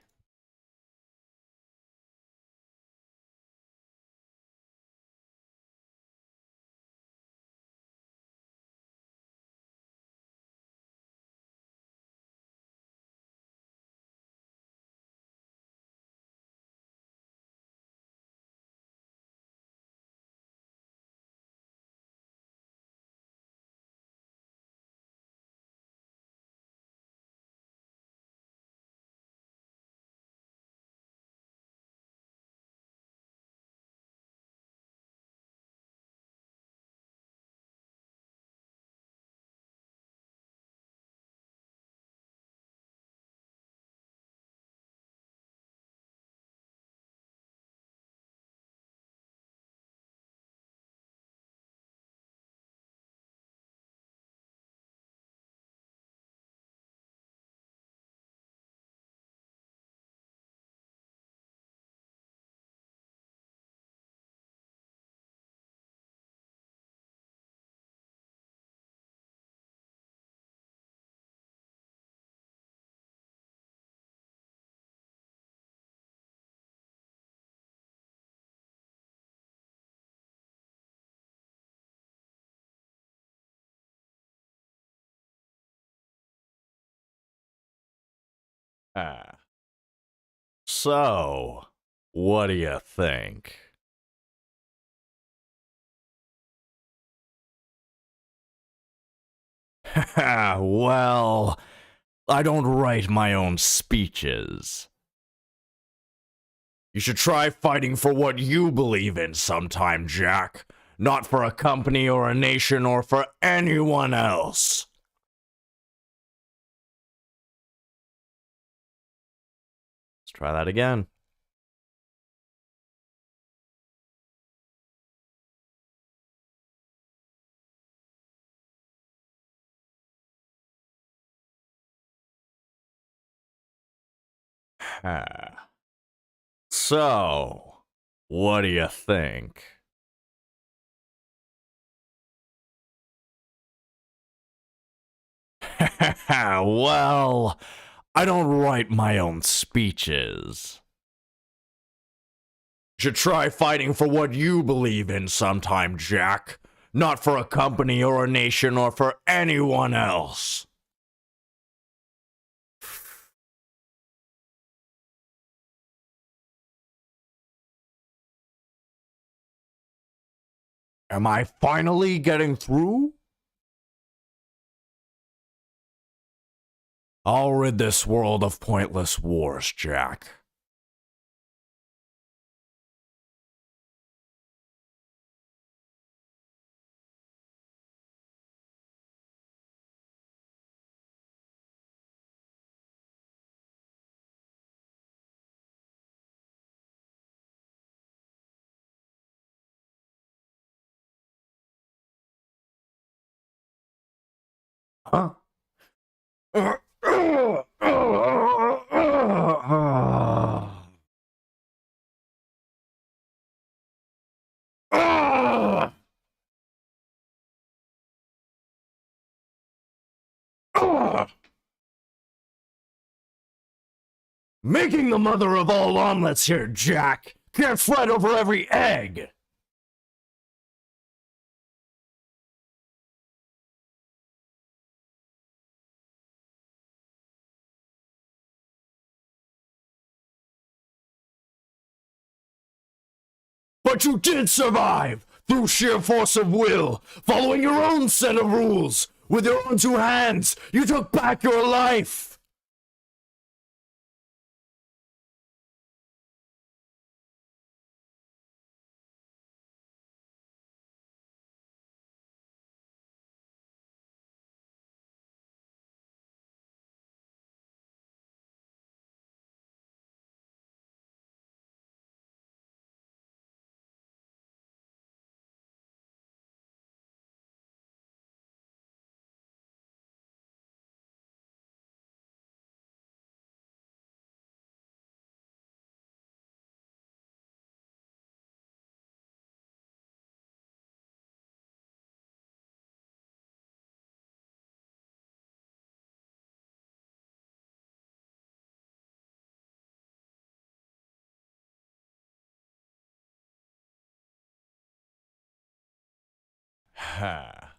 Ah. So, what do you think? Well, I don't write my own speeches. You should try fighting for what you believe in sometime, Jack. Not for a company or a nation or for anyone else. Let's try that again. So, what do you think? Well, I don't write my own speeches. Should try fighting for what you believe in sometime, Jack. Not for a company or a nation or for anyone else. Am I finally getting through? I'll rid this world of pointless wars, Jack. Huh? Making the mother of all omelets here, Jack. Can't fret over every egg. But you did survive through sheer force of will, following your own set of rules. With your own two hands, you took back your life. Ha.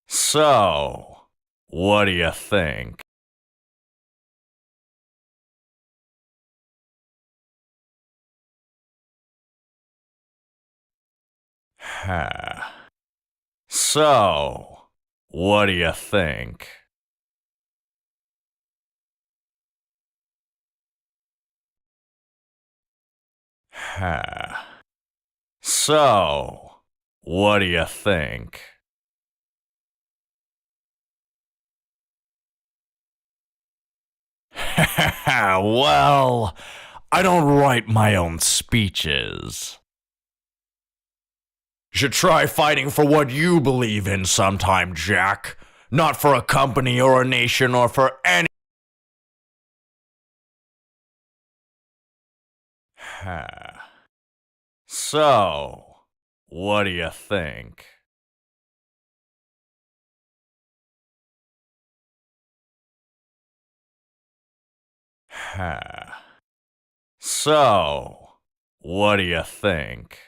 So, what do you think? So, what do you think? So, what do you think? Well, I don't write my own speeches. You should try fighting for what you believe in sometime, Jack. Not for a company or a nation or for any. So, what do you think? So, what do you think?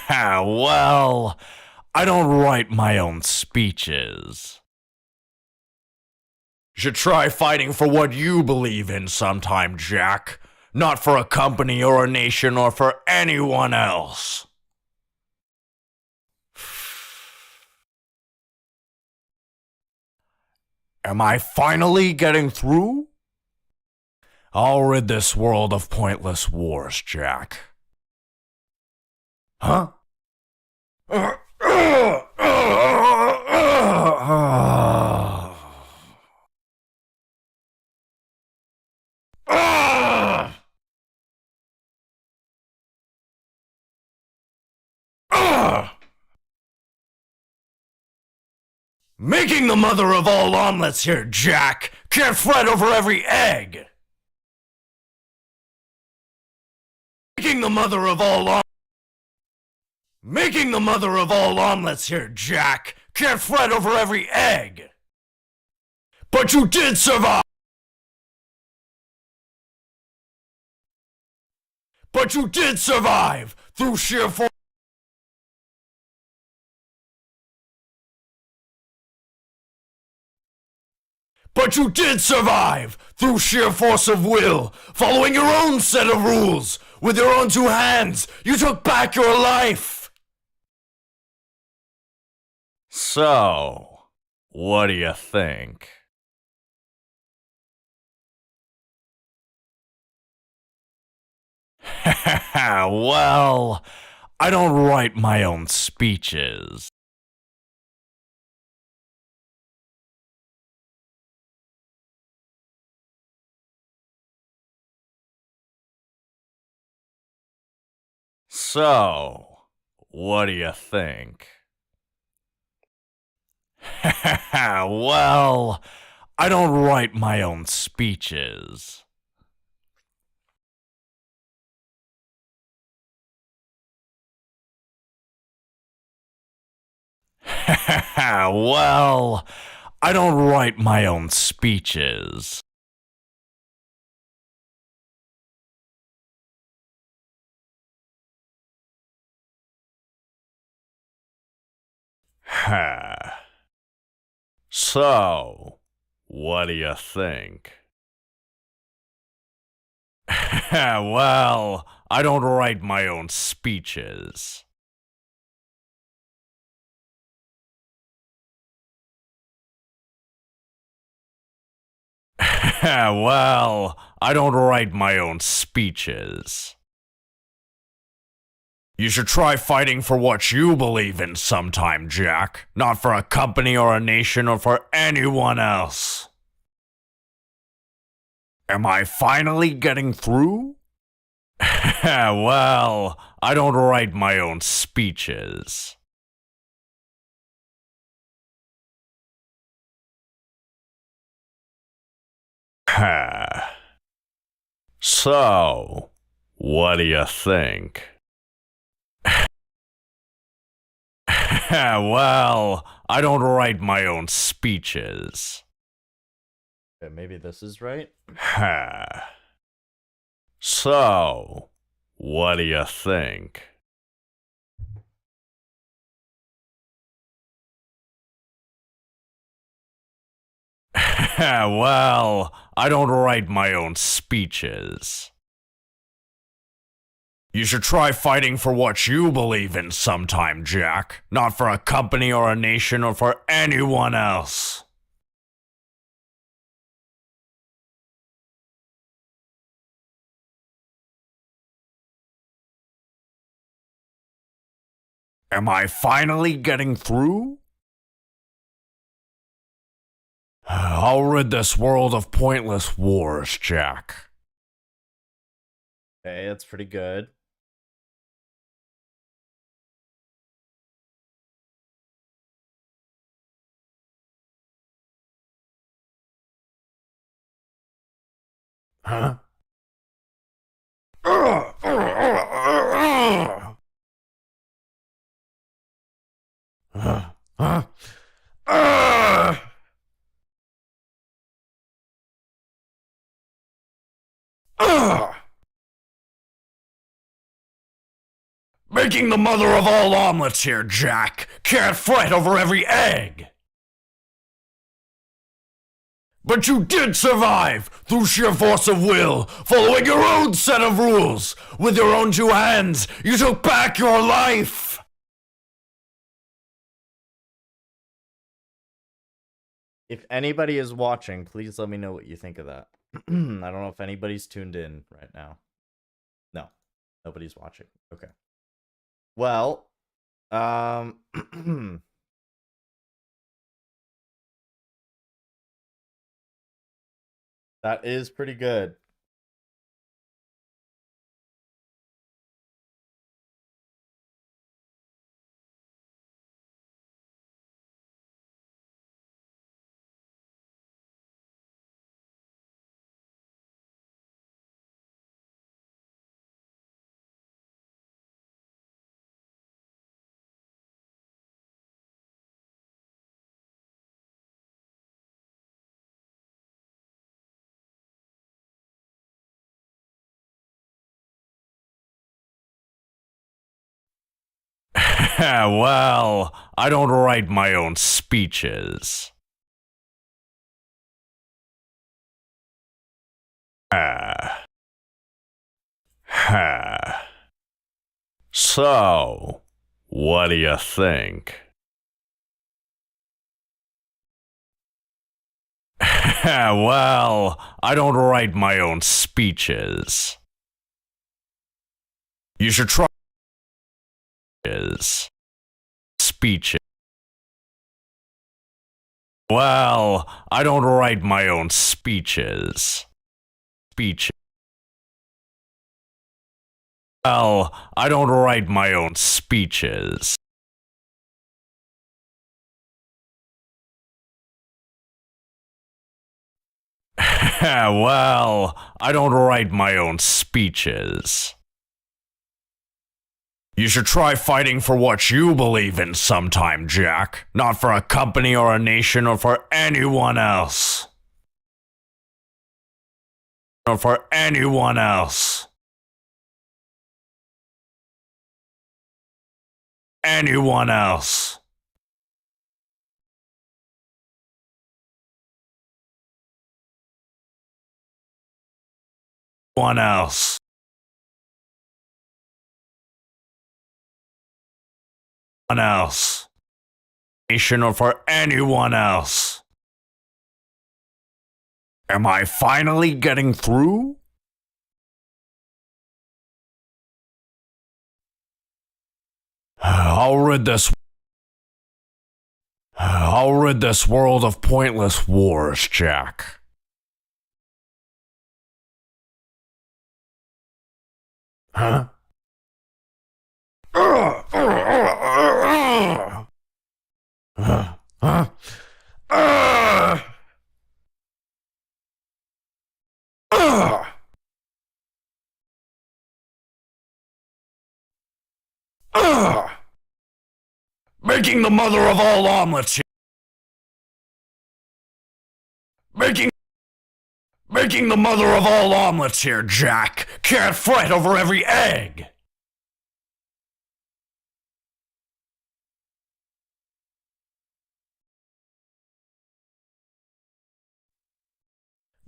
Well, I don't write my own speeches. You should try fighting for what you believe in sometime, Jack. Not for a company or a nation or for anyone else. Am I finally getting through? I'll rid this world of pointless wars, Jack. Huh? Making the mother of all omelets here, Jack. Can't fret over every egg. Making the mother of all Making the mother of all omelets here, Jack. Can't fret over every egg. But you did survive. But you did survive through sheer force. But you did survive through sheer force of will, following your own set of rules. With your own two hands, you took back your life. So, what do you think? Well, I don't write my own speeches. So, what do you think? Well, I don't write my own speeches. Well, I don't write my own speeches. So, what do you think? Well, I don't write my own speeches. Well, I don't write my own speeches. You should try fighting for what you believe in sometime, Jack. Not for a company or a nation or for anyone else. Am I finally getting through? Well, I don't write my own speeches. So, what do you think? Well, I don't write my own speeches. Okay, maybe this is right. So, what do you think? Well, I don't write my own speeches. You should try fighting for what you believe in sometime, Jack. Not for a company or a nation or for anyone else. Am I finally getting through? I'll rid this world of pointless wars, Jack. Okay, that's pretty good. Huh? Making the mother of all omelets here, Jack. Can't fight over every egg. But you did survive through sheer force of will, following your own set of rules. With your own two hands, you took back your life. If anybody is watching, please let me know what you think of that. I don't know if anybody's tuned in right now. No, nobody's watching. Okay. Well, that is pretty good. Well, I don't write my own speeches. So, what do you think? Well, I don't write my own speeches. You should try speeches. Well, I don't write my own speeches. Speeches. Well, I don't write my own speeches. Well, I don't write my own speeches. You should try fighting for what you believe in sometime, Jack. Not for a company or a nation or for anyone else. Or for anyone else. Anyone else. One else. One else. Nation or for anyone else. Am I finally getting through? I'll rid this world of pointless wars, Jack. Huh? Making the mother of all omelets. Making the mother of all omelets here, Jack. Can't fight over every egg.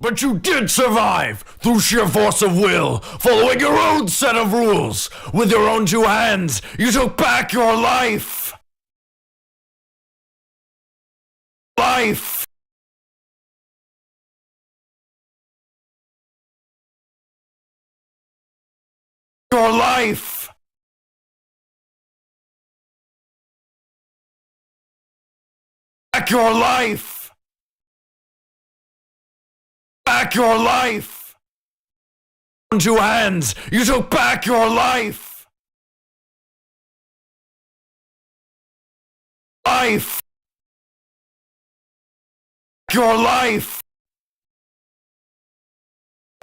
But you did survive through sheer force of will, following your own set of rules. With your own two hands, you took back your life. Life. Your life. Back your life. Back your life. On two hands, you took back your life. Life. Your life.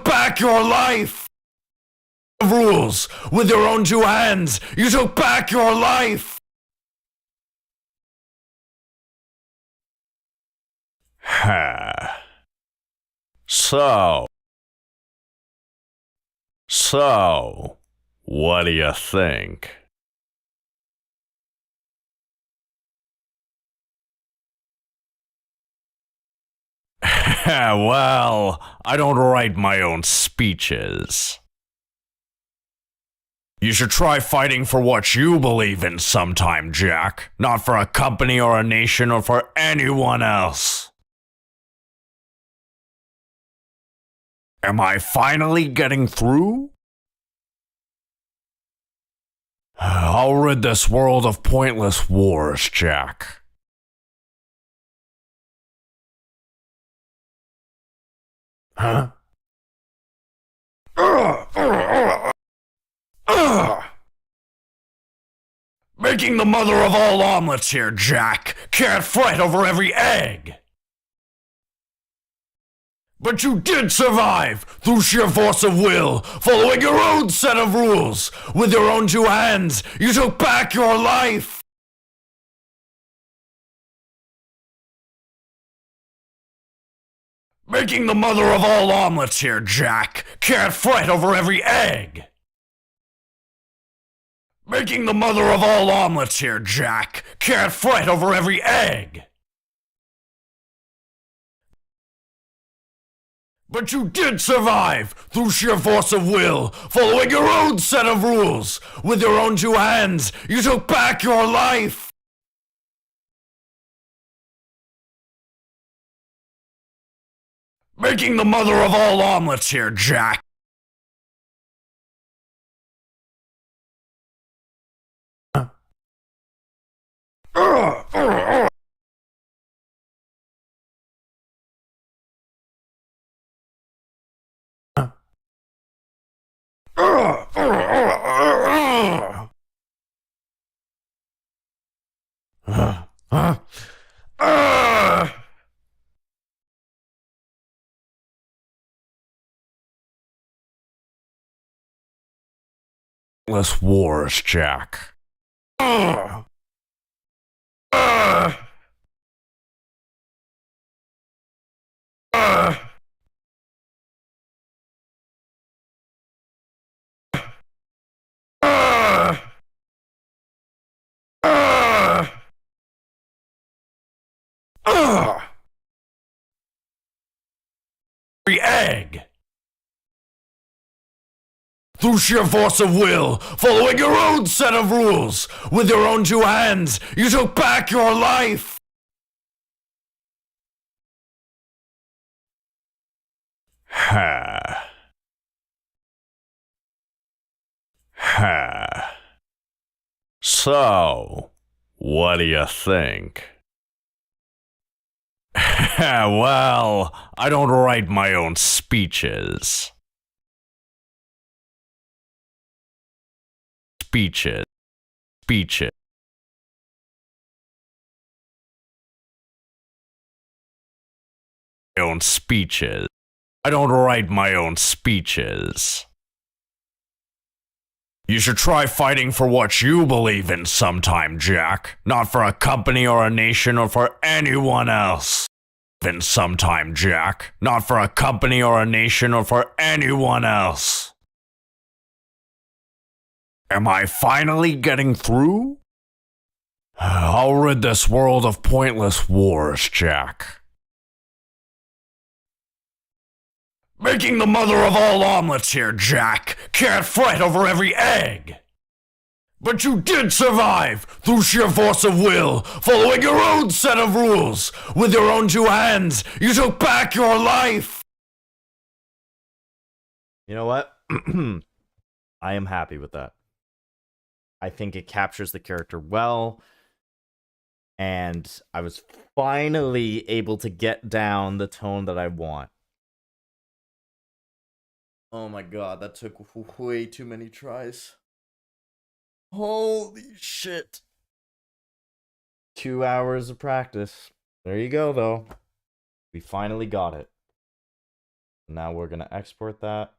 Back your life. Rules. With your own two hands, you took back your life. Ha. So, what do you think? Well, I don't write my own speeches. You should try fighting for what you believe in sometime, Jack. Not for a company or a nation or for anyone else. Am I finally getting through? I'll rid this world of pointless wars, Jack. Huh? Making the mother of all omelets here, Jack. Can't fight over every egg. But you did survive through sheer force of will, following your own set of rules. With your own two hands, you took back your life. Making the mother of all omelets here, Jack. Can't fight over every egg. Making the mother of all omelets here, Jack. Can't fight over every egg. But you did survive through sheer force of will, following your own set of rules. With your own two hands, you took back your life. Making the mother of all omelets here, Jack. Pointless wars, Jack. Every egg. Through sheer force of will, following your own set of rules. With your own two hands, you took back your life. Ha. Ha. So, what do you think? Well, I don't write my own speeches. Speeches. My own speeches. I don't write my own speeches. You should try fighting for what you believe in sometime, Jack. Not for a company or a nation or for anyone else. In sometime, Jack. Not for a company or a nation or for anyone else. Am I finally getting through? I'll rid this world of pointless wars, Jack. Making the mother of all omelets here, Jack. Can't fret over every egg. But you did survive through sheer force of will, following your own set of rules. With your own two hands, you took back your life. You know what? I am happy with that. I think it captures the character well. And I was finally able to get down the tone that I want. Oh my god, that took way too many tries. Holy shit. 2 hours of practice. There you go, though. We finally got it. Now we're going to export that.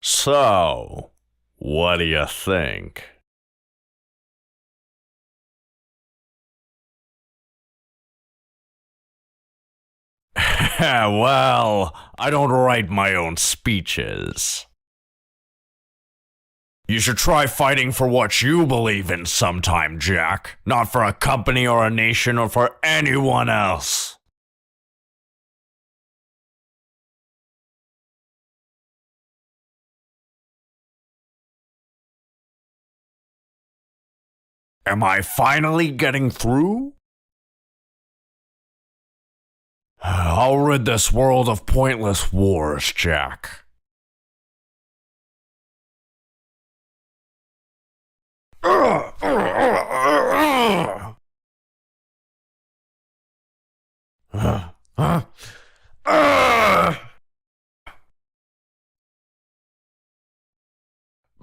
So, what do you think? Well, I don't write my own speeches. You should try fighting for what you believe in sometime, Jack. Not for a company or a nation or for anyone else. Am I finally getting through? I'll rid this world of pointless wars, Jack.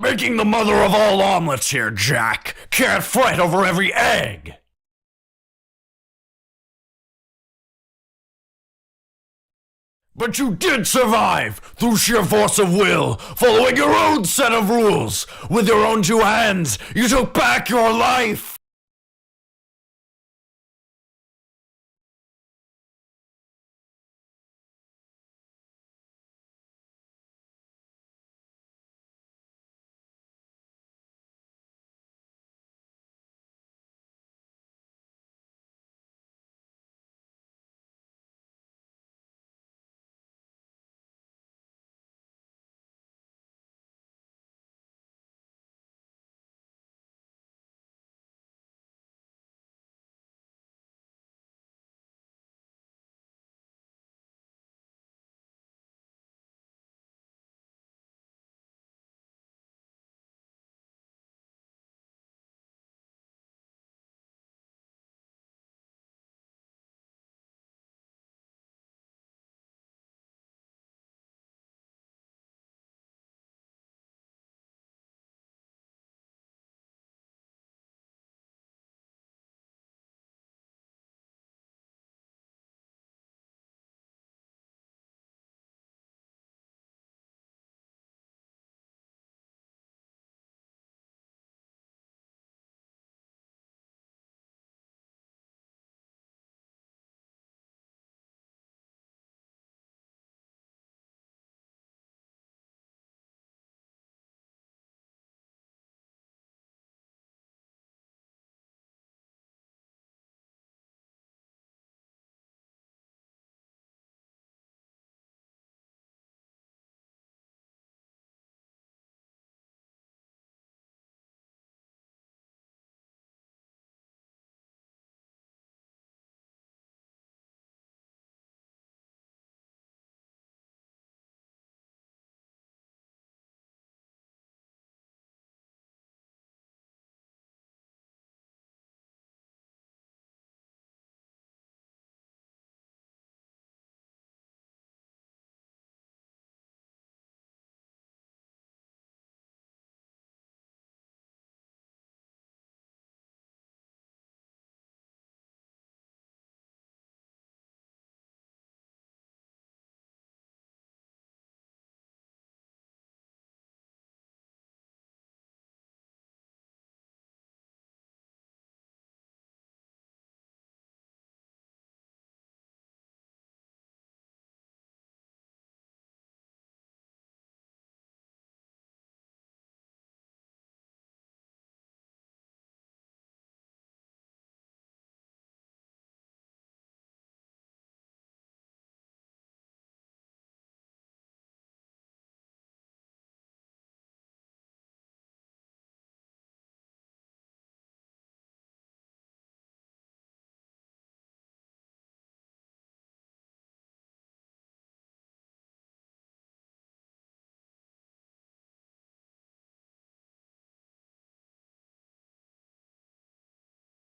Making the mother of all omelets here, Jack. Can't fret over every egg. But you did survive through sheer force of will, following your own set of rules. With your own two hands, you took back your life.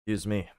Excuse me.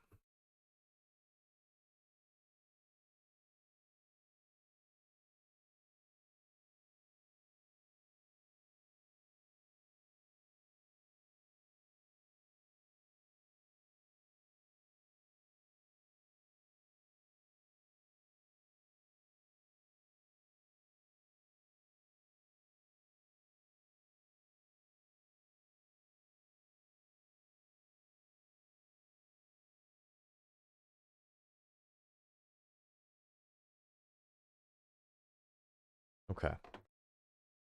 Okay.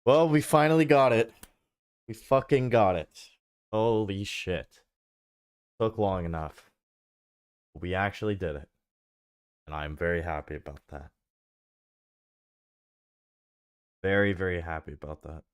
Well, we finally got it. We fucking got it. Holy shit. Took long enough. We actually did it. And I'm very happy about that. Very, very happy about that.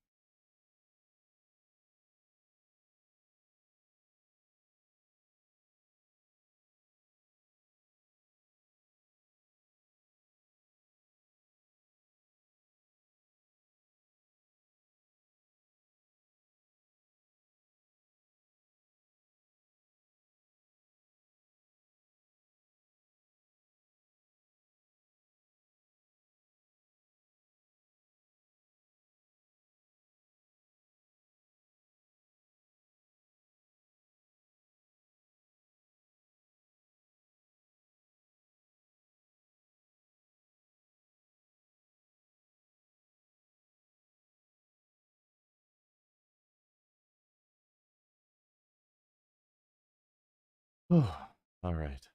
All right.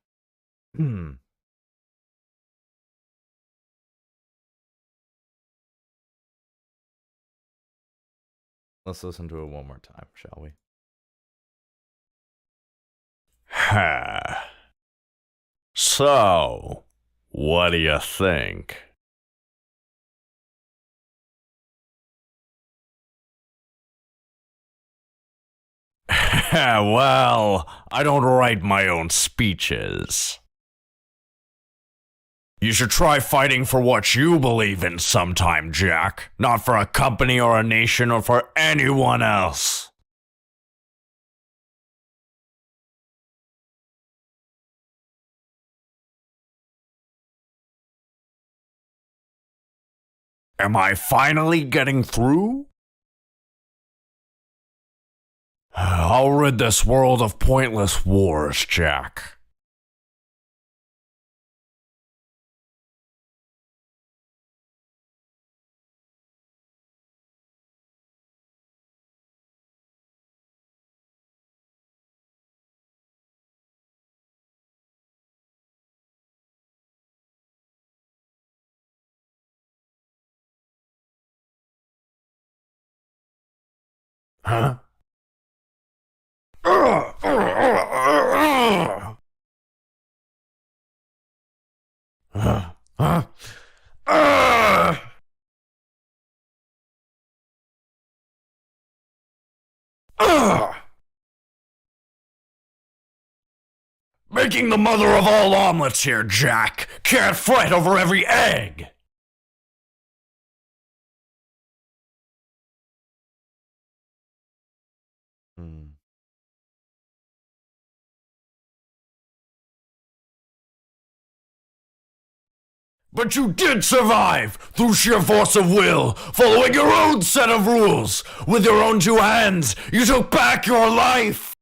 Let's listen to it one more time, shall we? So, what do you think? Well, I don't write my own speeches. You should try fighting for what you believe in sometime, Jack. Not for a company or a nation or for anyone else. Am I finally getting through? I'll rid this world of pointless wars, Jack. Huh? Making the mother of all omelets here, Jack. Can't fight over every egg. Hmm. But you did survive through sheer force of will, following your own set of rules. With your own two hands, you took back your life.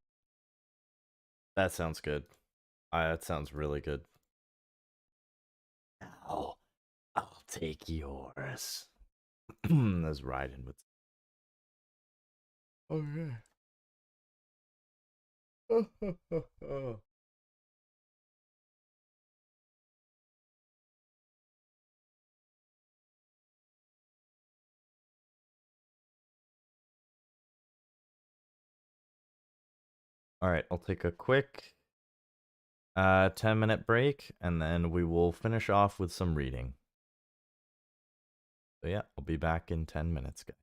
That sounds good. That sounds really good. Now, I'll take yours. As Raiden would say. Okay. All right, I'll take a quick 10-minute break, and then we will finish off with some reading. So yeah, I'll be back in 10 minutes, guys.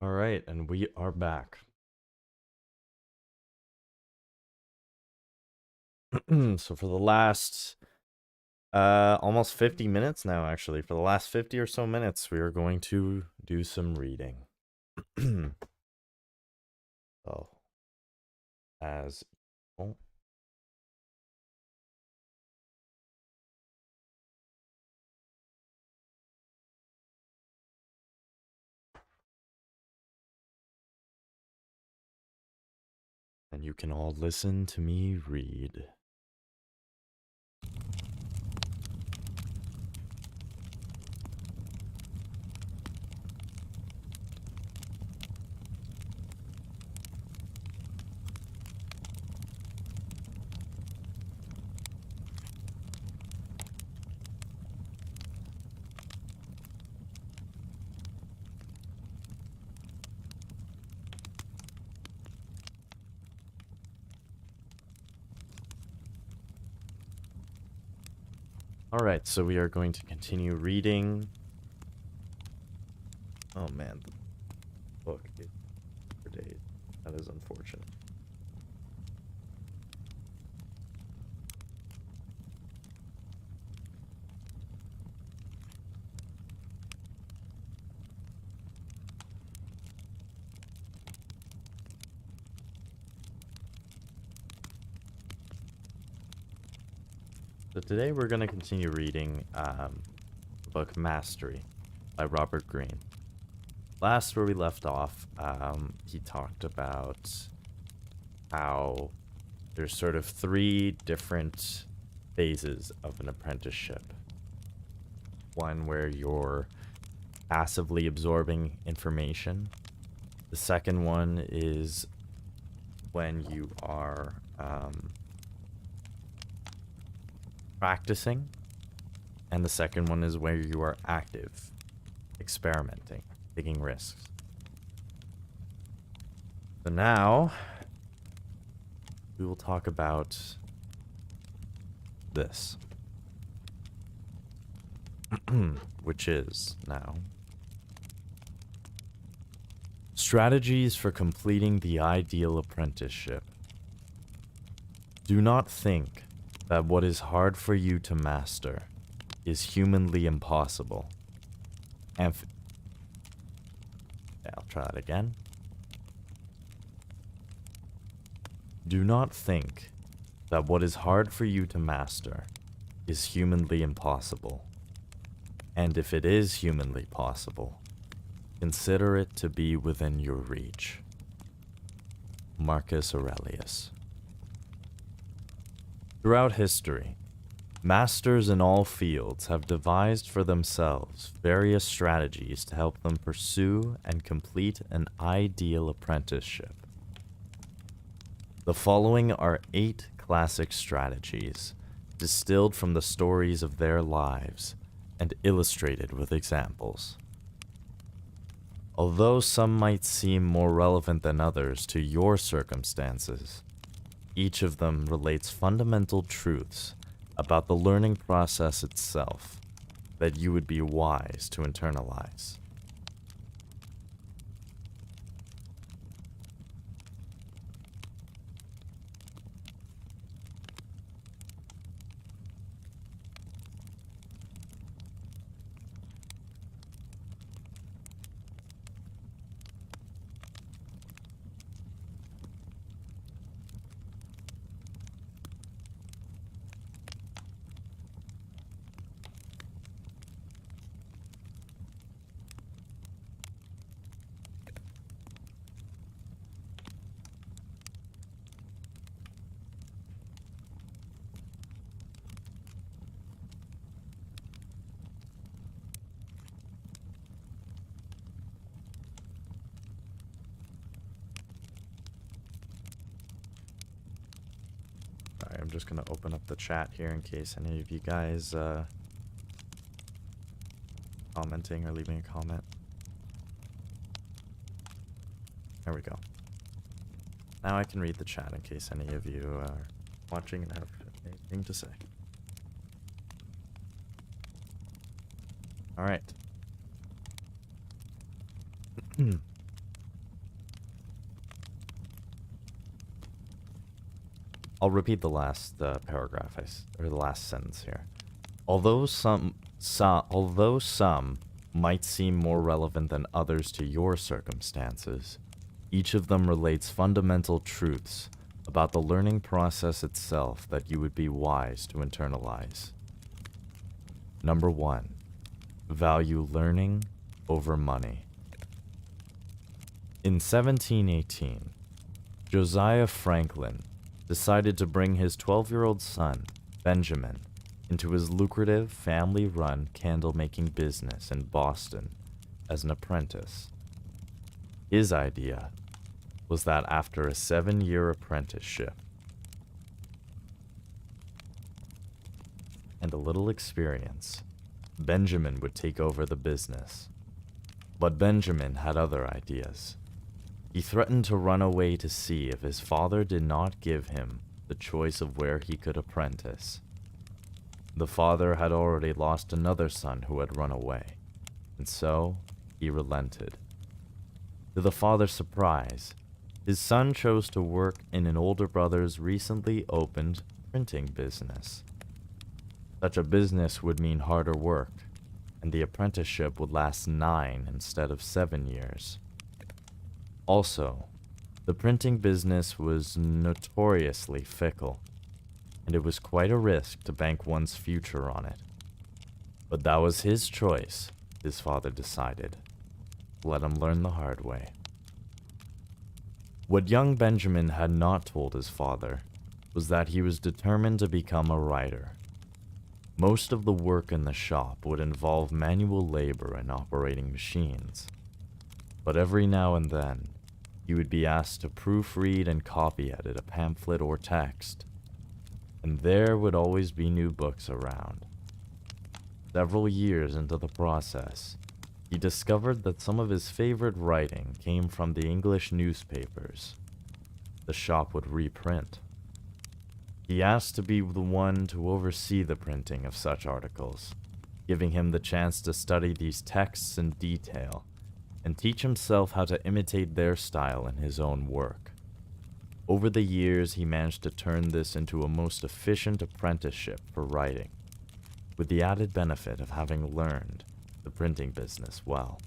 All right, and we are back. So for the last almost 50 minutes now, actually, for the last 50 or so minutes, we are going to do some reading. So, as usual, and you can all listen to me read. All right, so we are going to continue reading. Oh man, the book is for days. That is unfortunate. So today we're going to continue reading the book Mastery by Robert Greene. Last where we left off, he talked about how there's sort of 3 different phases of an apprenticeship. One where you're passively absorbing information. The second one is when you are practicing, and the second one is where you are active, experimenting, taking risks. So now we will talk about this, which is now strategies for completing the ideal apprenticeship. Do not think that what is hard for you to master is humanly impossible. Yeah, I'll try that again. Do not think that what is hard for you to master is humanly impossible. And if it is humanly possible, consider it to be within your reach. Marcus Aurelius. Throughout history, masters in all fields have devised for themselves various strategies to help them pursue and complete an ideal apprenticeship. The following are 8 classic strategies, distilled from the stories of their lives and illustrated with examples. Although some might seem more relevant than others to your circumstances, each of them relates fundamental truths about the learning process itself that you would be wise to internalize. Alright, I'm just gonna open up the chat here in case any of you guys commenting or leaving a comment. There we go. Now I can read the chat in case any of you are watching and have anything to say. Alright. I'll repeat the last paragraph, or the last sentence here. Although some might seem more relevant than others to your circumstances, each of them relates fundamental truths about the learning process itself that you would be wise to internalize. Number 1. Value learning over money. In 1718, Josiah Franklin decided to bring his 12-year-old son, Benjamin, into his lucrative family-run candle-making business in Boston as an apprentice. His idea was that after a 7-year apprenticeship and a little experience, Benjamin would take over the business. But Benjamin had other ideas. He threatened to run away to sea if his father did not give him the choice of where he could apprentice. The father had already lost another son who had run away, and so he relented. To the father's surprise, his son chose to work in an older brother's recently opened printing business. Such a business would mean harder work, and the apprenticeship would last 9 instead of 7 years. Also, the printing business was notoriously fickle, and it was quite a risk to bank one's future on it. But that was his choice, his father decided. Let him learn the hard way. What young Benjamin had not told his father was that he was determined to become a writer. Most of the work in the shop would involve manual labor and operating machines, but every now and then, he would be asked to proofread and copy edit a pamphlet or text, and there would always be new books around. Several years into the process, he discovered that some of his favorite writing came from the English newspapers the shop would reprint. He asked to be the one to oversee the printing of such articles, giving him the chance to study these texts in detail and teach himself how to imitate their style in his own work. Over the years, he managed to turn this into a most efficient apprenticeship for writing, with the added benefit of having learned the printing business well.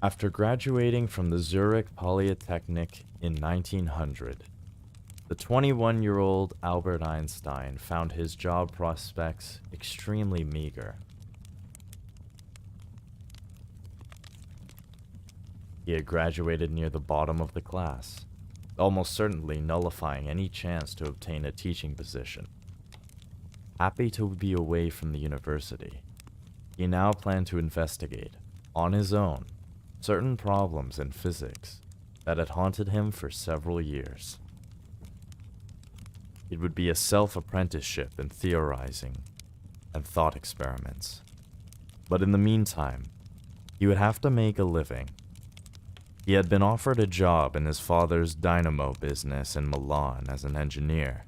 After graduating from the Zurich Polytechnic in 1900, the 21-year-old Albert Einstein found his job prospects extremely meager. He had graduated near the bottom of the class, almost certainly nullifying any chance to obtain a teaching position. Happy to be away from the university, he now planned to investigate, on his own, certain problems in physics that had haunted him for several years. It would be a self-apprenticeship in theorizing and thought experiments. But in the meantime, he would have to make a living. He had been offered a job in his father's dynamo business in Milan as an engineer,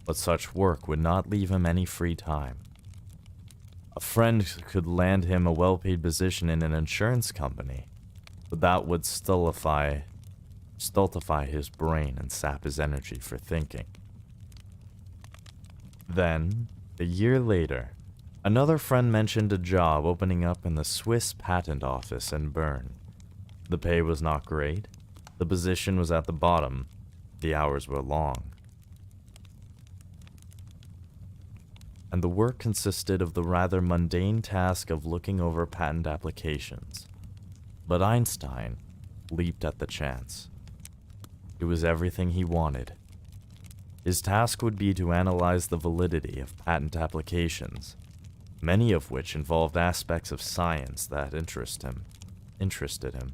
but such work would not leave him any free time. A friend could land him a well-paid position in an insurance company, but that would stultify his brain and sap his energy for thinking. Then, a year later, another friend mentioned a job opening up in the Swiss patent office in Bern. The pay was not great, the position was at the bottom, the hours were long, and the work consisted of the rather mundane task of looking over patent applications. But Einstein leaped at the chance. It was everything he wanted. His task would be to analyze the validity of patent applications, many of which involved aspects of science that interested him.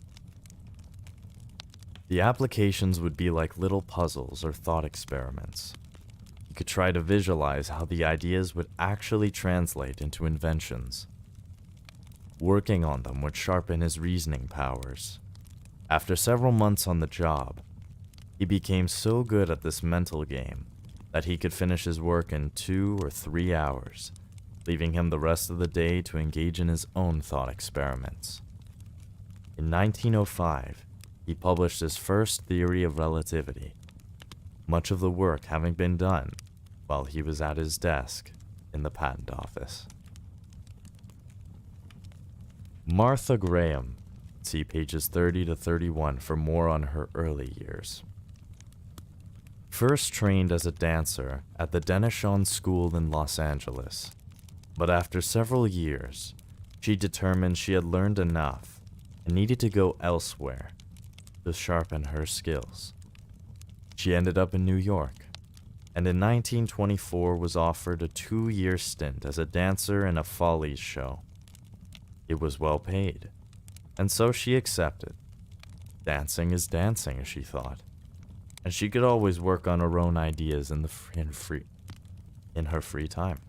The applications would be like little puzzles or thought experiments. He could try to visualize how the ideas would actually translate into inventions. Working on them would sharpen his reasoning powers. After several months on the job, he became so good at this mental game that he could finish his work in 2 or 3 hours, leaving him the rest of the day to engage in his own thought experiments. In 1905, he published his first theory of relativity, much of the work having been done while he was at his desk in the patent office. Martha Graham, see pages 30 to 31 for more on her early years. First trained as a dancer at the Denishon School in Los Angeles, but after several years, she determined she had learned enough and needed to go elsewhere to sharpen her skills. She ended up in New York, and in 1924 was offered a 2-year stint as a dancer in a Follies show. It was well paid, and so she accepted. Dancing is dancing, she thought, and she could always work on her own ideas in her free time.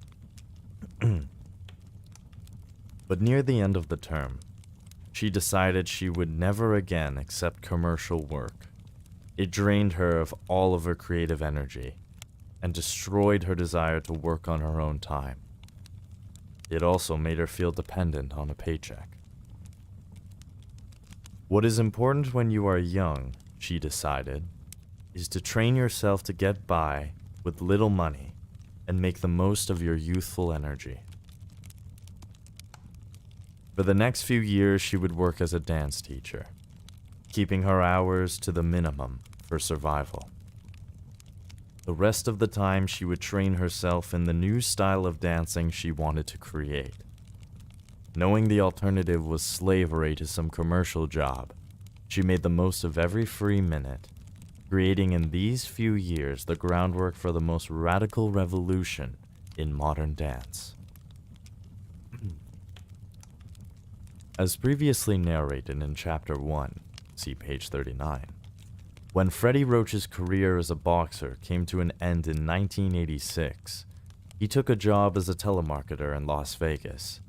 But near the end of the term, she decided she would never again accept commercial work. It drained her of all of her creative energy and destroyed her desire to work on her own time. It also made her feel dependent on a paycheck. What is important when you are young, she decided, is to train yourself to get by with little money and make the most of your youthful energy. For the next few years, she would work as a dance teacher, keeping her hours to the minimum for survival. The rest of the time, she would train herself in the new style of dancing she wanted to create. Knowing the alternative was slavery to some commercial job, she made the most of every free minute, creating in these few years the groundwork for the most radical revolution in modern dance. As previously narrated in Chapter 1, see page 39, when Freddie Roach's career as a boxer came to an end in 1986, he took a job as a telemarketer in Las Vegas.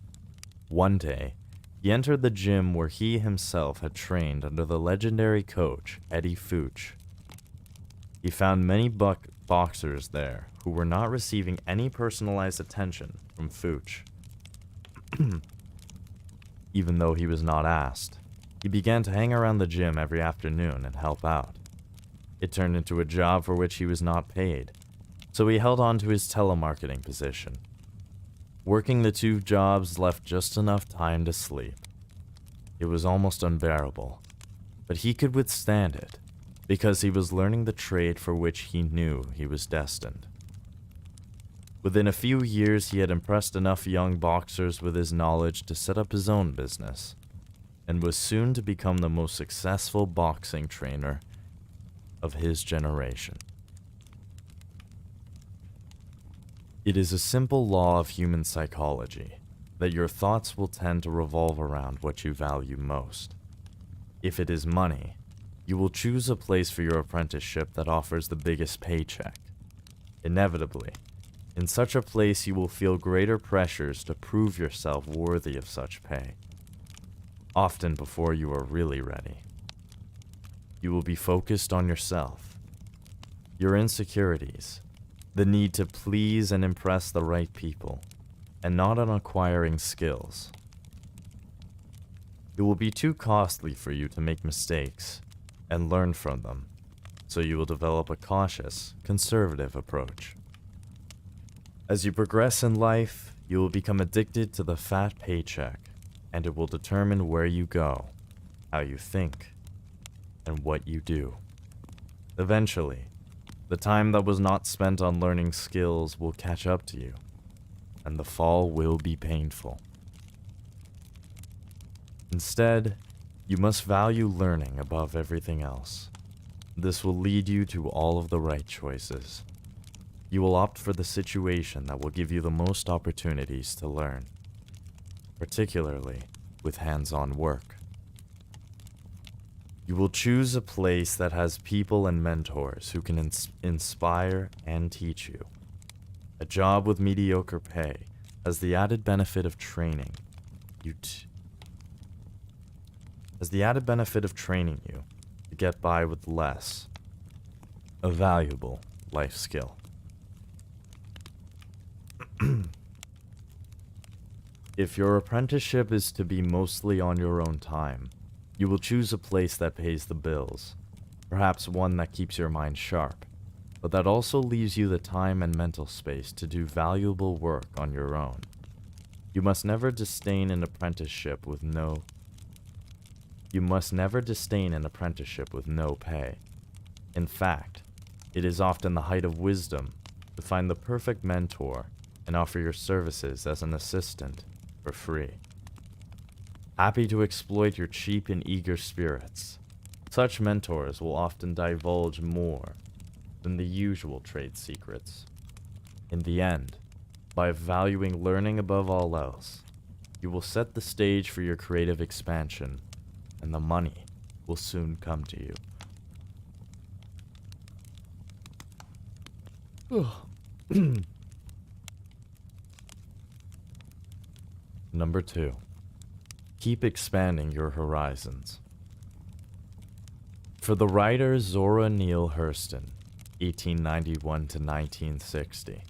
One day, he entered the gym where he himself had trained under the legendary coach, Eddie Fuch. He found many boxers there who were not receiving any personalized attention from Fuch. Even though he was not asked, he began to hang around the gym every afternoon and help out. It turned into a job for which he was not paid, so he held on to his telemarketing position. Working the 2 jobs left just enough time to sleep. It was almost unbearable, but he could withstand it because he was learning the trade for which he knew he was destined. Within a few years, he had impressed enough young boxers with his knowledge to set up his own business, and was soon to become the most successful boxing trainer of his generation. It is a simple law of human psychology that your thoughts will tend to revolve around what you value most. If it is money, you will choose a place for your apprenticeship that offers the biggest paycheck. Inevitably, in such a place you will feel greater pressures to prove yourself worthy of such pay, often before you are really ready. You will be focused on yourself, your insecurities, the need to please and impress the right people, and not on acquiring skills. It will be too costly for you to make mistakes and learn from them, so you will develop a cautious, conservative approach. As you progress in life, you will become addicted to the fat paycheck, and it will determine where you go, how you think, and what you do. Eventually, the time that was not spent on learning skills will catch up to you, and the fall will be painful. Instead, you must value learning above everything else. This will lead you to all of the right choices. You will opt for the situation that will give you the most opportunities to learn, particularly with hands-on work. You will choose a place that has people and mentors who can inspire and teach you. A job with mediocre pay has the added benefit of training you to get by with less, a valuable life skill. If your apprenticeship is to be mostly on your own time, You will choose a place that pays the bills, perhaps one that keeps your mind sharp, but that also leaves you the time and mental space to do valuable work on your own. You must never disdain an apprenticeship with no pay. In fact, it is often the height of wisdom to find the perfect mentor and offer your services as an assistant for free. Happy to exploit your cheap and eager spirits, such mentors will often divulge more than the usual trade secrets. In the end, by valuing learning above all else, you will set the stage for your creative expansion, and the money will soon come to you. Number 2. Keep expanding your horizons. For the writer Zora Neale Hurston, 1891 to 1960,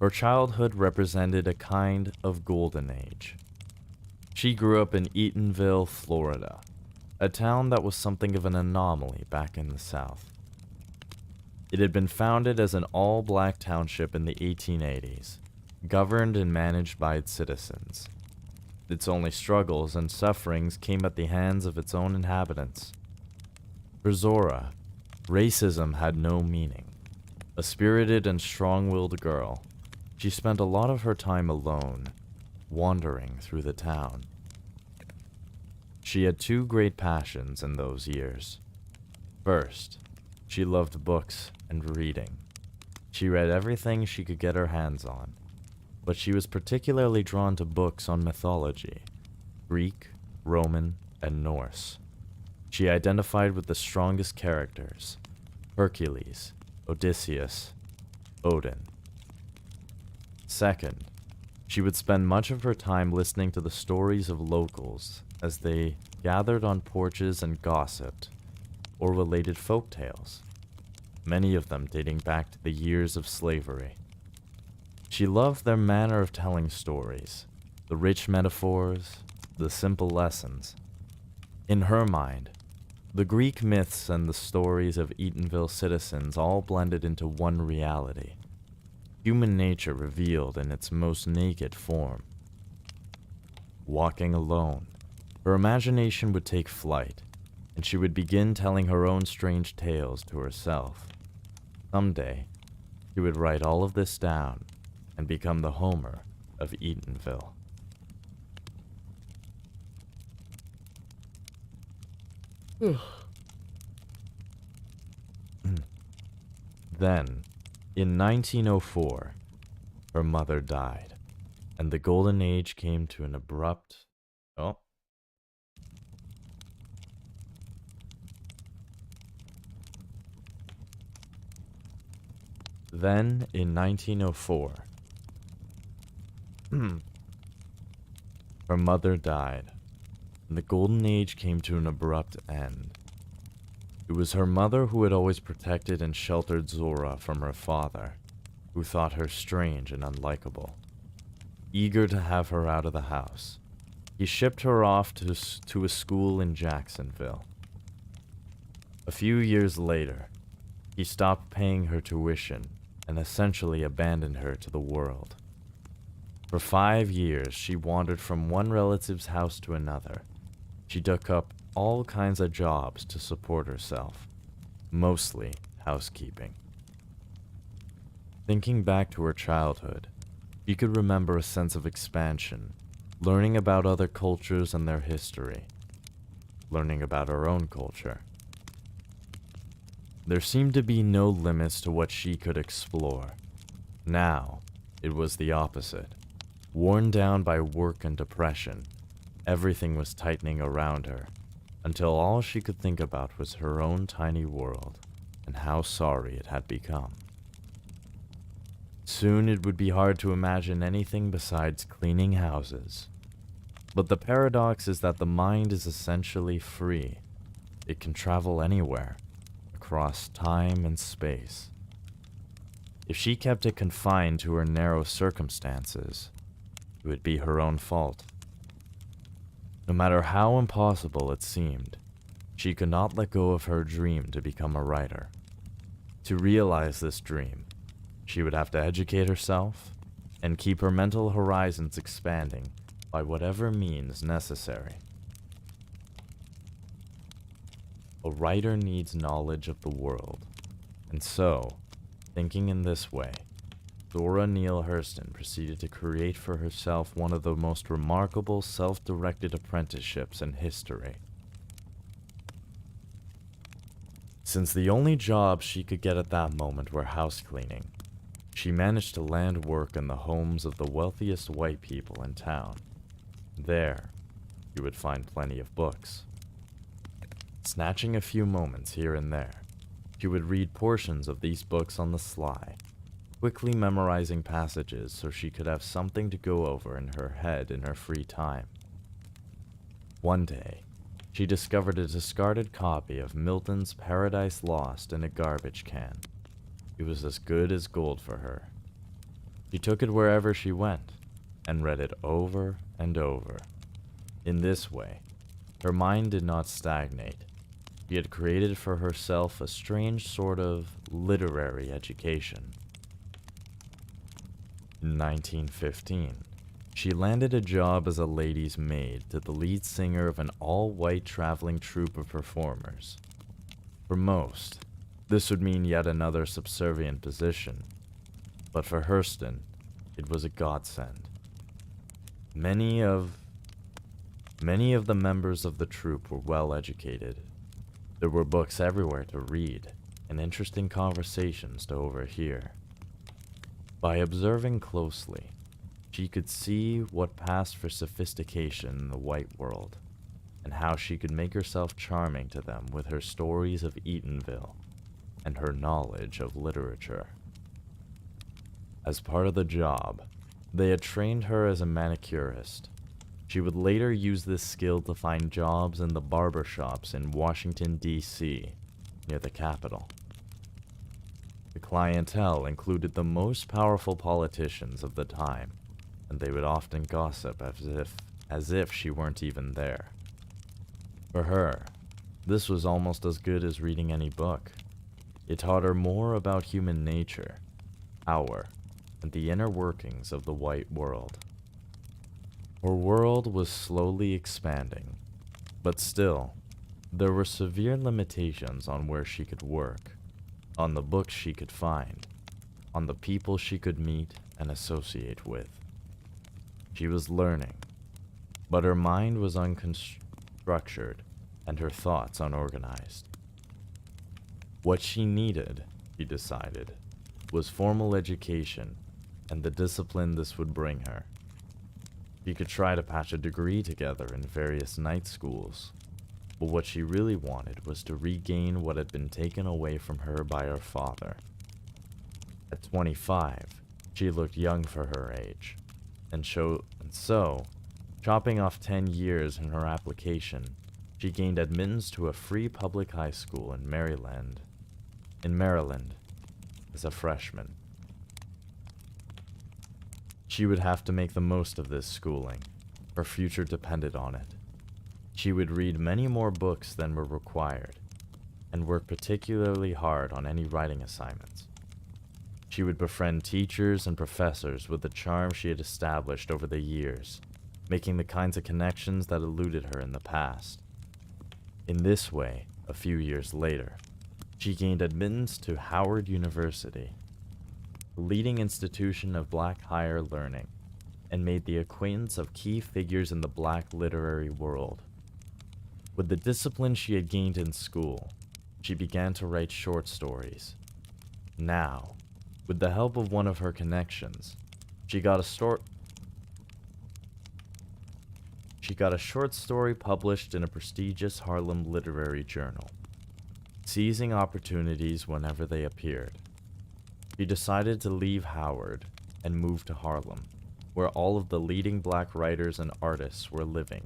her childhood represented a kind of golden age. She grew up in Eatonville, Florida, a town that was something of an anomaly back in the South. It had been founded as an all-black township in the 1880s, governed and managed by its citizens. Its only struggles and sufferings came at the hands of its own inhabitants. For Zora, racism had no meaning. A spirited and strong-willed girl, she spent a lot of her time alone, wandering through the town. She had 2 great passions in those years. First, she loved books and reading. She read everything she could get her hands on, but she was particularly drawn to books on mythology, Greek, Roman, and Norse. She identified with the strongest characters: Hercules, Odysseus, Odin. Second, she would spend much of her time listening to the stories of locals as they gathered on porches and gossiped, or related folk tales, many of them dating back to the years of slavery. She loved their manner of telling stories, the rich metaphors, the simple lessons. In her mind, the Greek myths and the stories of Eatonville citizens all blended into one reality, human nature revealed in its most naked form. Walking alone, her imagination would take flight, and she would begin telling her own strange tales to herself. Someday, she would write all of this down and become the Homer of Eatonville. Then, in 1904, her mother died, and the golden age came to an abrupt... Then, in 1904, her mother died, and the golden age came to an abrupt end. It was her mother who had always protected and sheltered Zora from her father, who thought her strange and unlikable. Eager to have her out of the house, he shipped her off to a school in Jacksonville. A few years later, he stopped paying her tuition and essentially abandoned her to the world. For 5 years, she wandered from one relative's house to another. She took up all kinds of jobs to support herself, mostly housekeeping. Thinking back to her childhood, she could remember a sense of expansion, learning about other cultures and their history, learning about her own culture. There seemed to be no limits to what she could explore. Now, it was the opposite. Worn down by work and depression, everything was tightening around her, until all she could think about was her own tiny world, and how sorry it had become. Soon it would be hard to imagine anything besides cleaning houses. But the paradox is that the mind is essentially free. It can travel anywhere, across time and space. If she kept it confined to her narrow circumstances, it would be her own fault. No matter how impossible it seemed, she could not let go of her dream to become a writer. To realize this dream, she would have to educate herself and keep her mental horizons expanding by whatever means necessary. A writer needs knowledge of the world, and so, thinking in this way, Zora Neale Hurston proceeded to create for herself one of the most remarkable self-directed apprenticeships in history. Since the only jobs she could get at that moment were house cleaning, she managed to land work in the homes of the wealthiest white people in town. There, you would find plenty of books. Snatching a few moments here and there, she would read portions of these books on the sly, quickly memorizing passages so she could have something to go over in her head in her free time. One day, she discovered a discarded copy of Milton's Paradise Lost in a garbage can. It was as good as gold for her. She took it wherever she went, and read it over and over. In this way, her mind did not stagnate. She had created for herself a strange sort of literary education. In 1915, she landed a job as a lady's maid to the lead singer of an all-white traveling troupe of performers. For most, this would mean yet another subservient position, but for Hurston, it was a godsend. Many of the members of the troupe were well educated. There were books everywhere to read, and interesting conversations to overhear. By observing closely, she could see what passed for sophistication in the white world, and how she could make herself charming to them with her stories of Eatonville and her knowledge of literature. As part of the job, they had trained her as a manicurist. She would later use this skill to find jobs in the barber shops in Washington, D.C., near the Capitol. The clientele included the most powerful politicians of the time, and they would often gossip as if she weren't even there. For her, this was almost as good as reading any book. It taught her more about human nature, power, and the inner workings of the white world. Her world was slowly expanding, but still, there were severe limitations on where she could work, on the books she could find, on the people she could meet and associate with. She was learning, but her mind was unstructured and her thoughts unorganized. What she needed, she decided, was formal education and the discipline this would bring her. She could try to patch a degree together in various night schools, but what she really wanted was to regain what had been taken away from her by her father. At 25, she looked young for her age, and so, chopping off 10 years in her application, she gained admittance to a free public high school in Maryland, as a freshman. She would have to make the most of this schooling. Her future depended on it. She would read many more books than were required, and work particularly hard on any writing assignments. She would befriend teachers and professors with the charm she had established over the years, making the kinds of connections that eluded her in the past. In this way, a few years later, she gained admittance to Howard University, a leading institution of black higher learning, and made the acquaintance of key figures in the black literary world. With the discipline she had gained in school, she began to write short stories. Now, with the help of one of her connections, she got a short story published in a prestigious Harlem literary journal. Seizing opportunities whenever they appeared, she decided to leave Howard and move to Harlem, where all of the leading black writers and artists were living.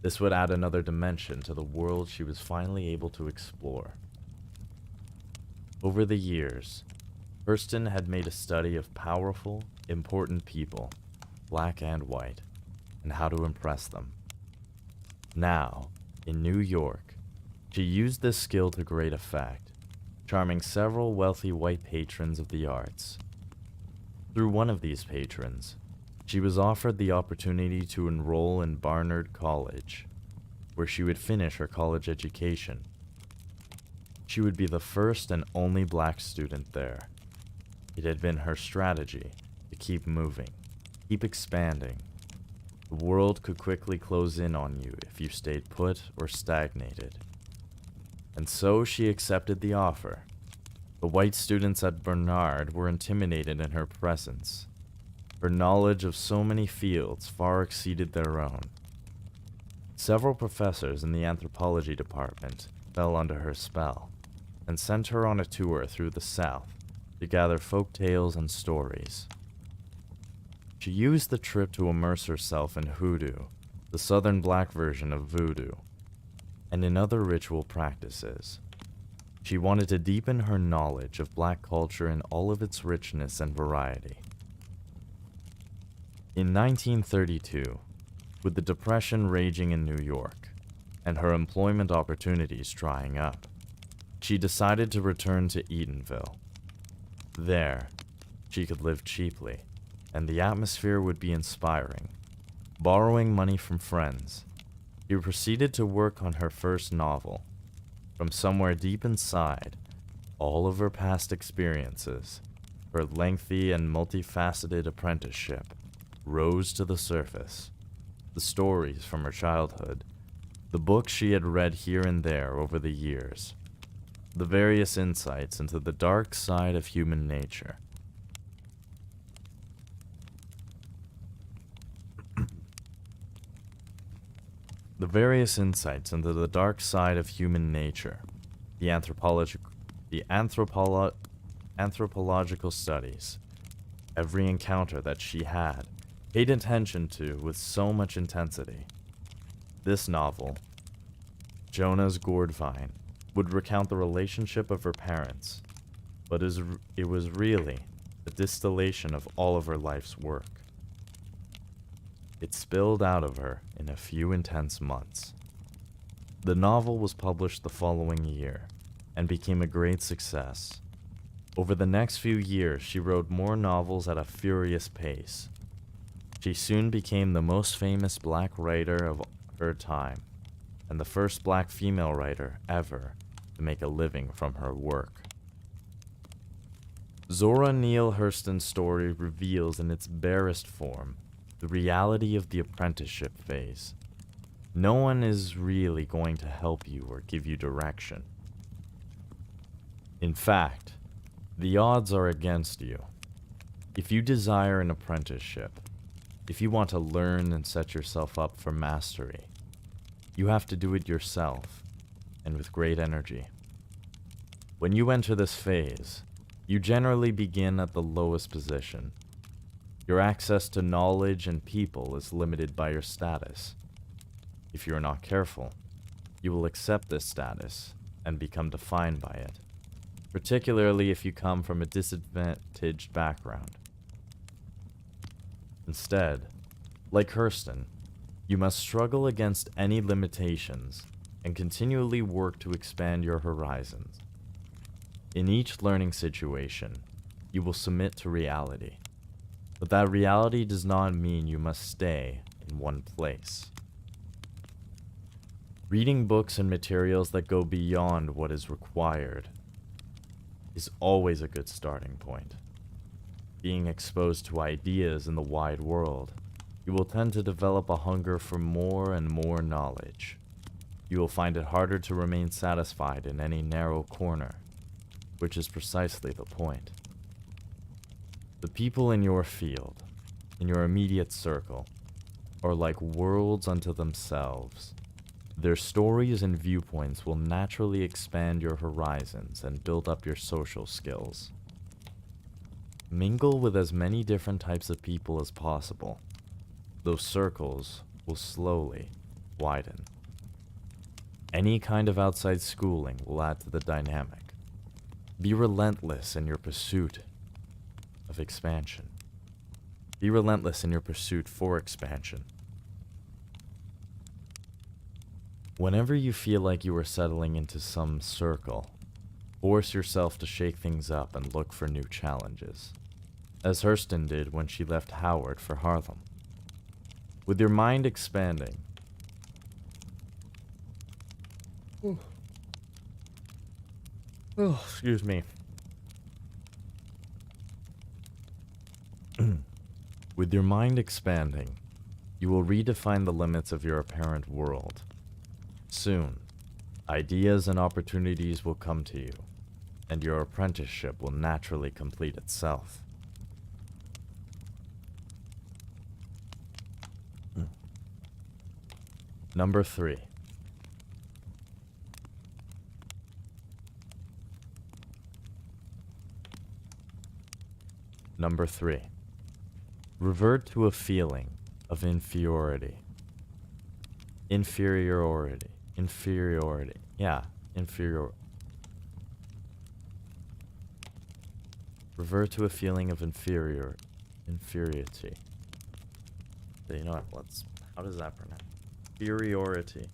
This would add another dimension to the world she was finally able to explore. Over the years, Hurston had made a study of powerful, important people, black and white, and how to impress them. Now, in New York, she used this skill to great effect, charming several wealthy white patrons of the arts. Through one of these patrons, she was offered the opportunity to enroll in Barnard College, where she would finish her college education. She would be the first and only black student there. It had been her strategy to keep moving, keep expanding. The world could quickly close in on you if you stayed put or stagnated. And so she accepted the offer. The white students at Barnard were intimidated in her presence. Her knowledge of so many fields far exceeded their own. Several professors in the anthropology department fell under her spell and sent her on a tour through the South to gather folk tales and stories. She used the trip to immerse herself in hoodoo, the southern black version of voodoo, and in other ritual practices. She wanted to deepen her knowledge of black culture in all of its richness and variety. In 1932, with the Depression raging in New York, and her employment opportunities drying up, she decided to return to Eatonville. There, she could live cheaply, and the atmosphere would be inspiring. Borrowing money from friends, she proceeded to work on her first novel. From somewhere deep inside, all of her past experiences, her lengthy and multifaceted apprenticeship, rose to the surface. The stories from her childhood, the books she had read here and there over the years, the various insights into the dark side of human nature. The various insights into the dark side of human nature, the anthropological studies, every encounter that she had paid attention to with so much intensity. This novel, Jonah's Gourdvine, would recount the relationship of her parents, but it was really a distillation of all of her life's work. It spilled out of her in a few intense months. The novel was published the following year and became a great success. Over the next few years, she wrote more novels at a furious pace. She soon became the most famous black writer of her time, and the first black female writer ever to make a living from her work. Zora Neale Hurston's story reveals in its barest form the reality of the apprenticeship phase. No one is really going to help you or give you direction. In fact, the odds are against you. If you desire an apprenticeship, if you want to learn and set yourself up for mastery, you have to do it yourself, and with great energy. When you enter this phase, you generally begin at the lowest position. Your access to knowledge and people is limited by your status. If you are not careful, you will accept this status and become defined by it, particularly if you come from a disadvantaged background. Instead, like Hurston, you must struggle against any limitations and continually work to expand your horizons. In each learning situation, you will submit to reality, but that reality does not mean you must stay in one place. Reading books and materials that go beyond what is required is always a good starting point. Being exposed to ideas in the wide world, you will tend to develop a hunger for more and more knowledge. You will find it harder to remain satisfied in any narrow corner, which is precisely the point. The people in your field, in your immediate circle, are like worlds unto themselves. Their stories and viewpoints will naturally expand your horizons and build up your social skills. Mingle with as many different types of people as possible. Those circles will slowly widen. Any kind of outside schooling will add to the dynamic. Be relentless in your pursuit of expansion. Be relentless in your pursuit for expansion. Whenever you feel like you are settling into some circle, force yourself to shake things up and look for new challenges, as Hurston did when she left Howard for Harlem. With your mind expanding, excuse me. With your mind expanding, you will redefine the limits of your apparent world. Soon, ideas and opportunities will come to you, and your apprenticeship will naturally complete itself. Number 3. Number 3. Revert to a feeling of inferiority. Inferiority. Yeah, inferior. Revert to a feeling of inferiority. You know what? How does that pronounce? Inferiority.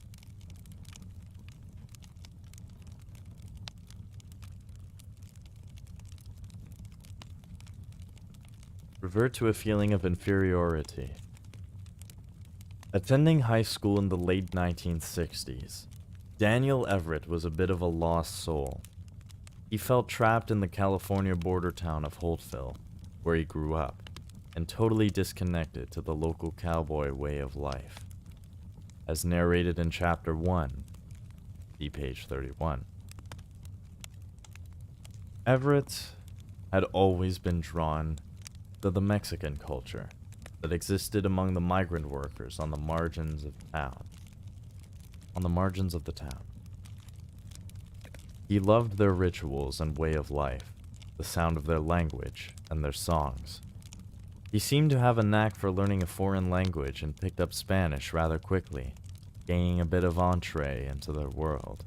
Revert to a feeling of inferiority. Attending high school in the late 1960s, Daniel Everett was a bit of a lost soul. He felt trapped in the California border town of Holtville, where he grew up, and totally disconnected to the local cowboy way of life. As narrated in Chapter 1, see page 31. Everett had always been drawn to the Mexican culture that existed among the migrant workers on the margins of town. He loved their rituals and way of life, the sound of their language and their songs. He seemed to have a knack for learning a foreign language and picked up Spanish rather quickly, gaining a bit of entree into their world.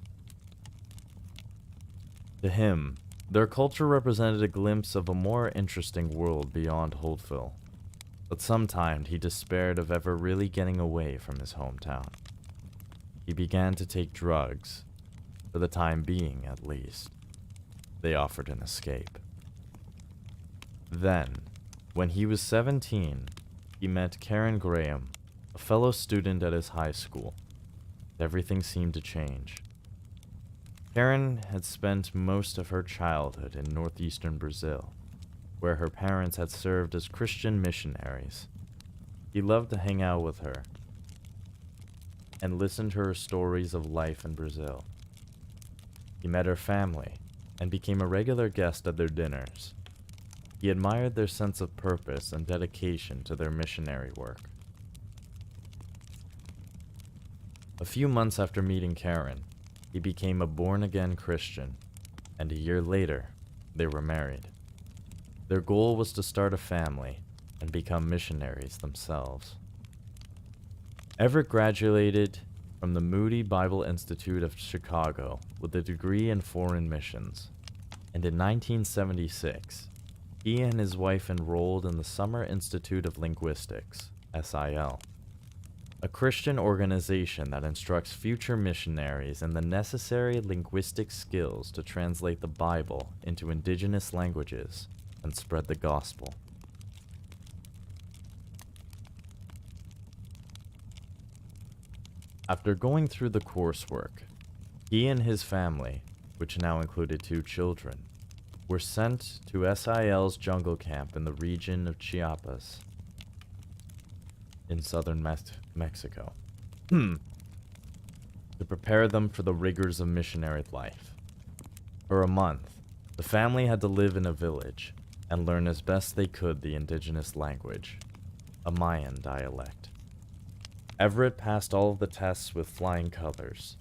To him, their culture represented a glimpse of a more interesting world beyond Holtville, but sometimes he despaired of ever really getting away from his hometown. He began to take drugs, for the time being at least. They offered an escape. Then, when he was 17, he met Karen Graham, a fellow student at his high school. Everything seemed to change. Karen had spent most of her childhood in northeastern Brazil, where her parents had served as Christian missionaries. He loved to hang out with her and listen to her stories of life in Brazil. He met her family and became a regular guest at their dinners. He admired their sense of purpose and dedication to their missionary work. A few months after meeting Karen, he became a born-again Christian, and a year later, they were married. Their goal was to start a family and become missionaries themselves. Everett graduated from the Moody Bible Institute of Chicago with a degree in foreign missions, and in 1976, he and his wife enrolled in the Summer Institute of Linguistics, SIL, a Christian organization that instructs future missionaries in the necessary linguistic skills to translate the Bible into indigenous languages and spread the gospel. After going through the coursework, he and his family, which now included 2 children, were sent to SIL's jungle camp in the region of Chiapas in southern Mexico to prepare them for the rigors of missionary life. For a month, the family had to live in a village and learn as best they could the indigenous language, a Mayan dialect. Everett passed all of the tests with flying colors.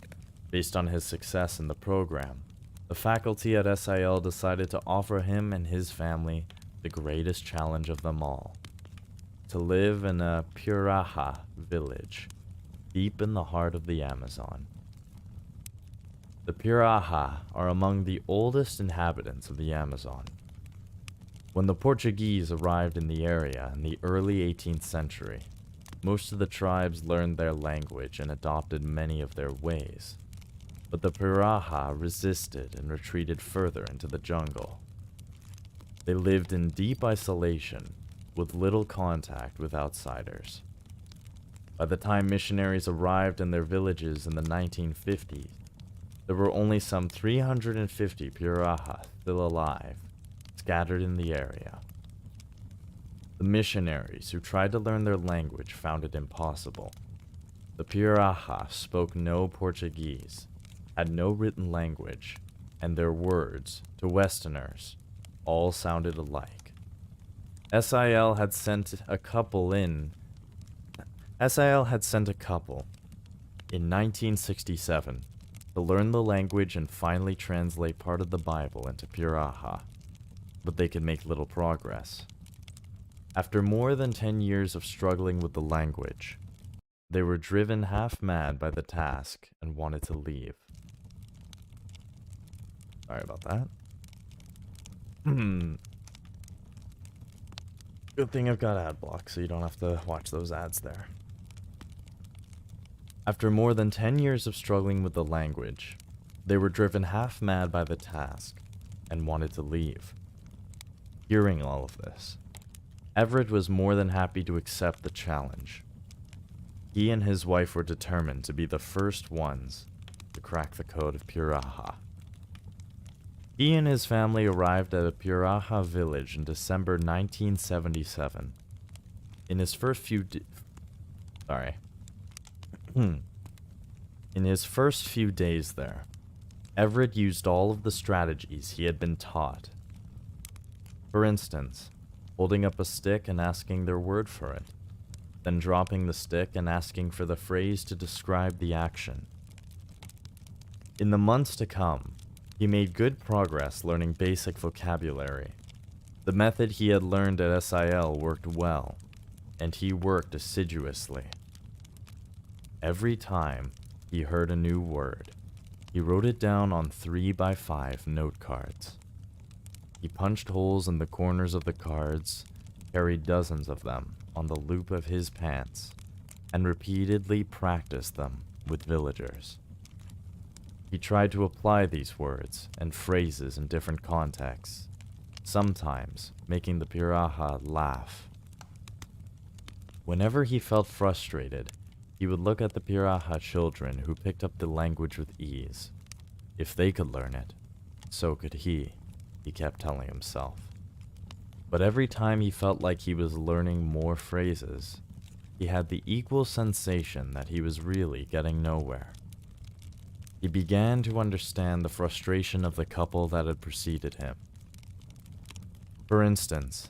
Based on his success in the program, the faculty at SIL decided to offer him and his family the greatest challenge of them all: to live in a Piraha village, deep in the heart of the Amazon. The Piraha are among the oldest inhabitants of the Amazon. When the Portuguese arrived in the area in the early 18th century, Most of the tribes learned their language and adopted many of their ways, but the Piraha resisted and retreated further into the jungle. They lived in deep isolation, with little contact with outsiders. By the time missionaries arrived in their villages in the 1950s, there were only some 350 Piraha still alive, scattered in the area. The missionaries who tried to learn their language found it impossible. The Piraha spoke no Portuguese, had no written language, and their words, to Westerners, all sounded alike. SIL had sent a couple in 1967 to learn the language and finally translate part of the Bible into Piraha, but they could make little progress. After more than 10 years of struggling with the language, they were driven half mad by the task and wanted to leave. Sorry about that. Good thing I've got ad block, so you don't have to watch those ads there. After more than 10 years of struggling with the language, they were driven half mad by the task and wanted to leave. Hearing all of this, Everett was more than happy to accept the challenge. He and his wife were determined to be the first ones to crack the code of Piraha. He and his family arrived at a Piraha village in December 1977. In his first few days there, Everett used all of the strategies he had been taught. For instance, holding up a stick and asking their word for it, then dropping the stick and asking for the phrase to describe the action. In the months to come, he made good progress learning basic vocabulary. The method he had learned at SIL worked well, and he worked assiduously. Every time he heard a new word, he wrote it down on 3x5 note cards. He punched holes in the corners of the cards, carried dozens of them on the loop of his pants, and repeatedly practiced them with villagers. He tried to apply these words and phrases in different contexts, sometimes making the Piraha laugh. Whenever he felt frustrated, he would look at the Piraha children who picked up the language with ease. If they could learn it, so could he kept telling himself. But every time he felt like he was learning more phrases, he had the equal sensation that he was really getting nowhere. He began to understand the frustration of the couple that had preceded him. For instance,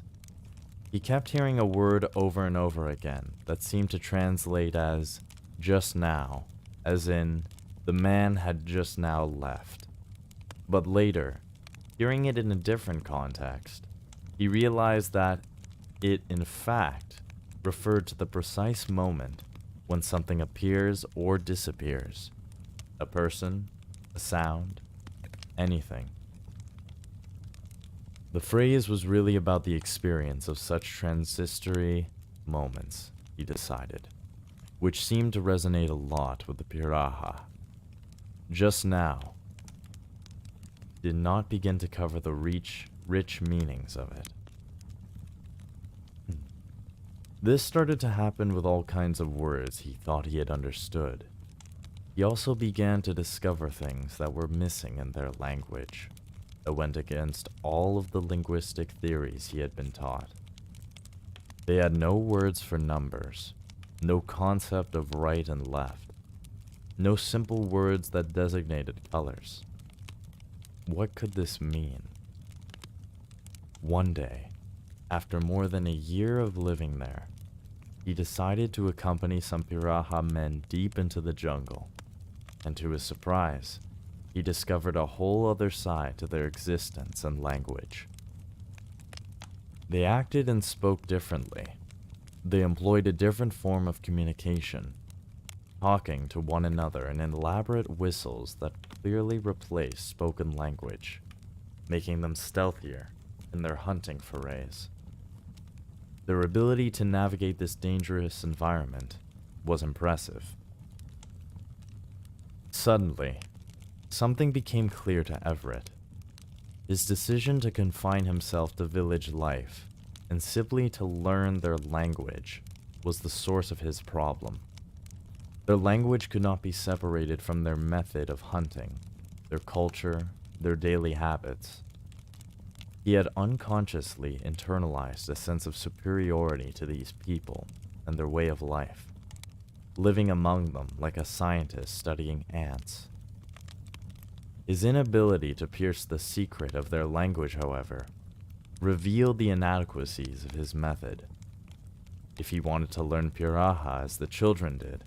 he kept hearing a word over and over again that seemed to translate as just now, as in, the man had just now left. But later, hearing it in a different context, he realized that it, in fact, referred to the precise moment when something appears or disappears. A person, a sound, anything. The phrase was really about the experience of such transitory moments, he decided, which seemed to resonate a lot with the Piraha. Just now did not begin to cover the rich meanings of it. This started to happen with all kinds of words he thought he had understood. He also began to discover things that were missing in their language, that went against all of the linguistic theories he had been taught. They had no words for numbers, no concept of right and left, no simple words that designated colors. What could this mean? One day, after more than a year of living there, he decided to accompany some Piraha men deep into the jungle, and to his surprise, he discovered a whole other side to their existence and language. They acted and spoke differently. They employed a different form of communication, talking to one another in elaborate whistles that clearly replaced spoken language, making them stealthier in their hunting forays. Their ability to navigate this dangerous environment was impressive. Suddenly, something became clear to Everett. His decision to confine himself to village life and simply to learn their language was the source of his problem. Their language could not be separated from their method of hunting, their culture, their daily habits. He had unconsciously internalized a sense of superiority to these people and their way of life, living among them like a scientist studying ants. His inability to pierce the secret of their language, however, revealed the inadequacies of his method. If he wanted to learn Piraha as the children did,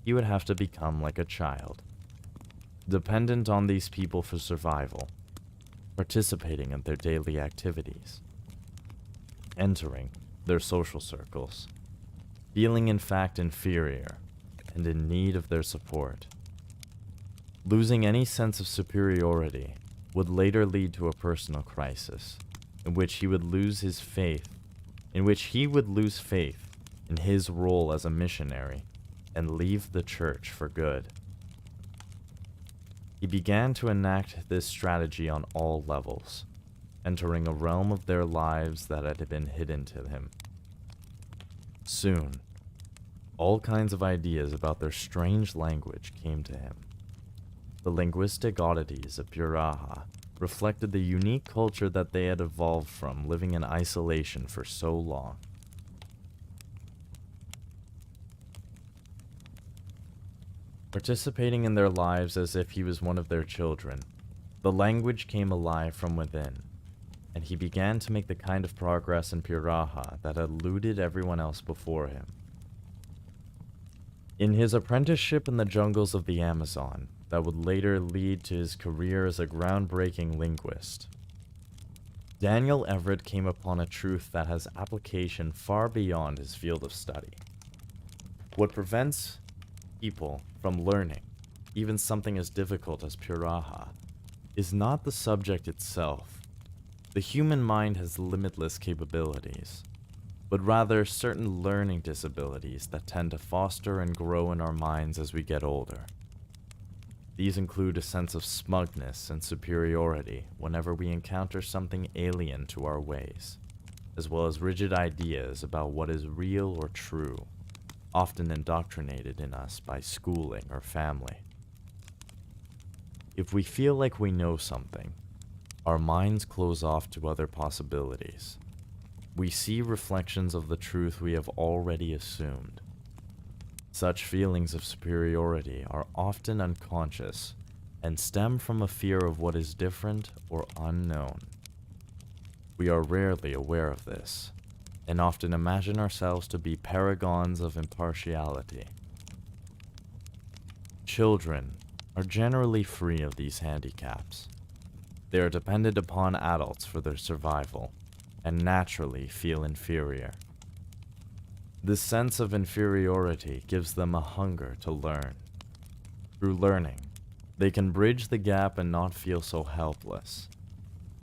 he would have to become like a child, dependent on these people for survival, participating in their daily activities, entering their social circles, feeling in fact inferior and in need of their support. Losing any sense of superiority would later lead to a personal crisis, in which he would lose faith in his role as a missionary and leave the church for good. He began to enact this strategy on all levels, entering a realm of their lives that had been hidden to him. Soon, all kinds of ideas about their strange language came to him. The linguistic oddities of Piraha reflected the unique culture that they had evolved from living in isolation for so long. Participating in their lives as if he was one of their children, the language came alive from within, and he began to make the kind of progress in Piraha that had eluded everyone else before him. In his apprenticeship in the jungles of the Amazon, that would later lead to his career as a groundbreaking linguist, Daniel Everett came upon a truth that has application far beyond his field of study. What prevents people from learning, even something as difficult as Piraha, is not the subject itself. The human mind has limitless capabilities, but rather certain learning disabilities that tend to foster and grow in our minds as we get older. These include a sense of smugness and superiority whenever we encounter something alien to our ways, as well as rigid ideas about what is real or true, often indoctrinated in us by schooling or family. If we feel like we know something, our minds close off to other possibilities. We see reflections of the truth we have already assumed. Such feelings of superiority are often unconscious and stem from a fear of what is different or unknown. We are rarely aware of this, and often imagine ourselves to be paragons of impartiality. Children are generally free of these handicaps. They are dependent upon adults for their survival, and naturally feel inferior. This sense of inferiority gives them a hunger to learn. Through learning, they can bridge the gap and not feel so helpless.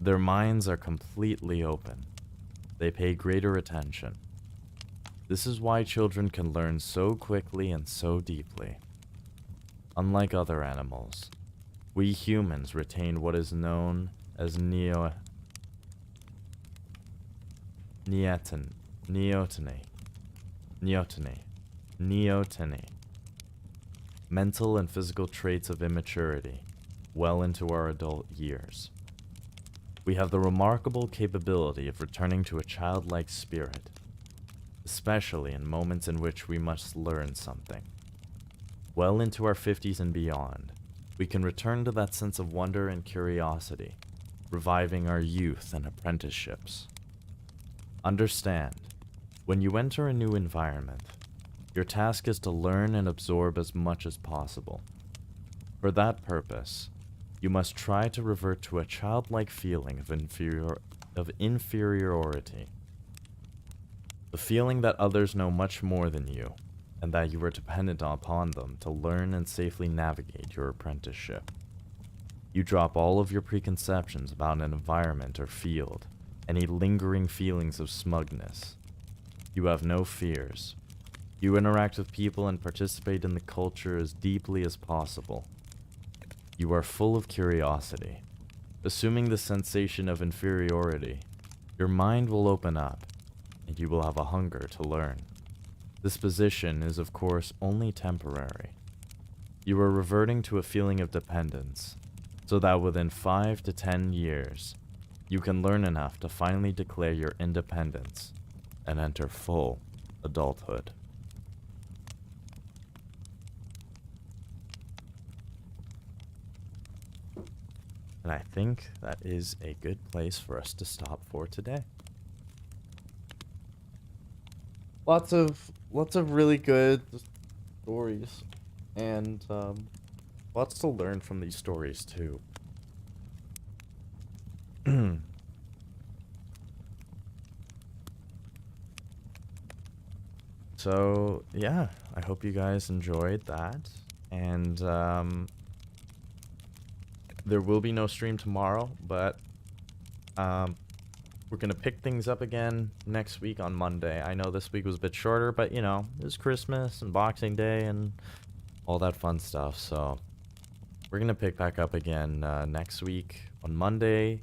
Their minds are completely open. They pay greater attention. This is why children can learn so quickly and so deeply. Unlike other animals, we humans retain what is known as neoteny, mental and physical traits of immaturity, well into our adult years. We have the remarkable capability of returning to a childlike spirit, especially in moments in which we must learn something. Well into our 50s and beyond, we can return to that sense of wonder and curiosity, reviving our youth and apprenticeships. Understand, when you enter a new environment, your task is to learn and absorb as much as possible. For that purpose, you must try to revert to a childlike feeling of inferiority. The feeling that others know much more than you, and that you are dependent upon them to learn and safely navigate your apprenticeship. You drop all of your preconceptions about an environment or field, any lingering feelings of smugness, You have no fears. You interact with people and participate in the culture as deeply as possible. You are full of curiosity. Assuming the sensation of inferiority, your mind will open up, and you will have a hunger to learn. This position is, of course, only temporary. You are reverting to a feeling of dependence, so that within 5 to 10 years, you can learn enough to finally declare your independence and enter full adulthood. And I think that is a good place for us to stop for today. Lots of really good stories, and lots to learn from these stories too. So yeah, I hope you guys enjoyed that, and there will be no stream tomorrow, but we're gonna pick things up again next week on Monday. I know this week was a bit shorter, but you know, it was Christmas and Boxing Day and all that fun stuff, so we're gonna pick back up again next week on Monday,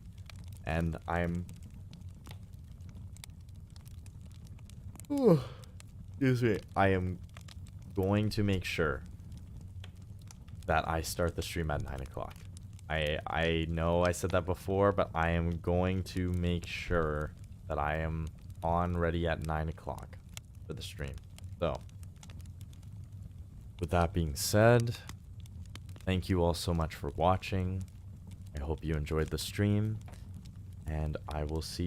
and excuse me, I am going to make sure that I start the stream at 9 o'clock. I know I said that before, but I am going to make sure that I am on ready at 9 o'clock for the stream. So, with that being said, thank you all so much for watching. I hope you enjoyed the stream, and I will see you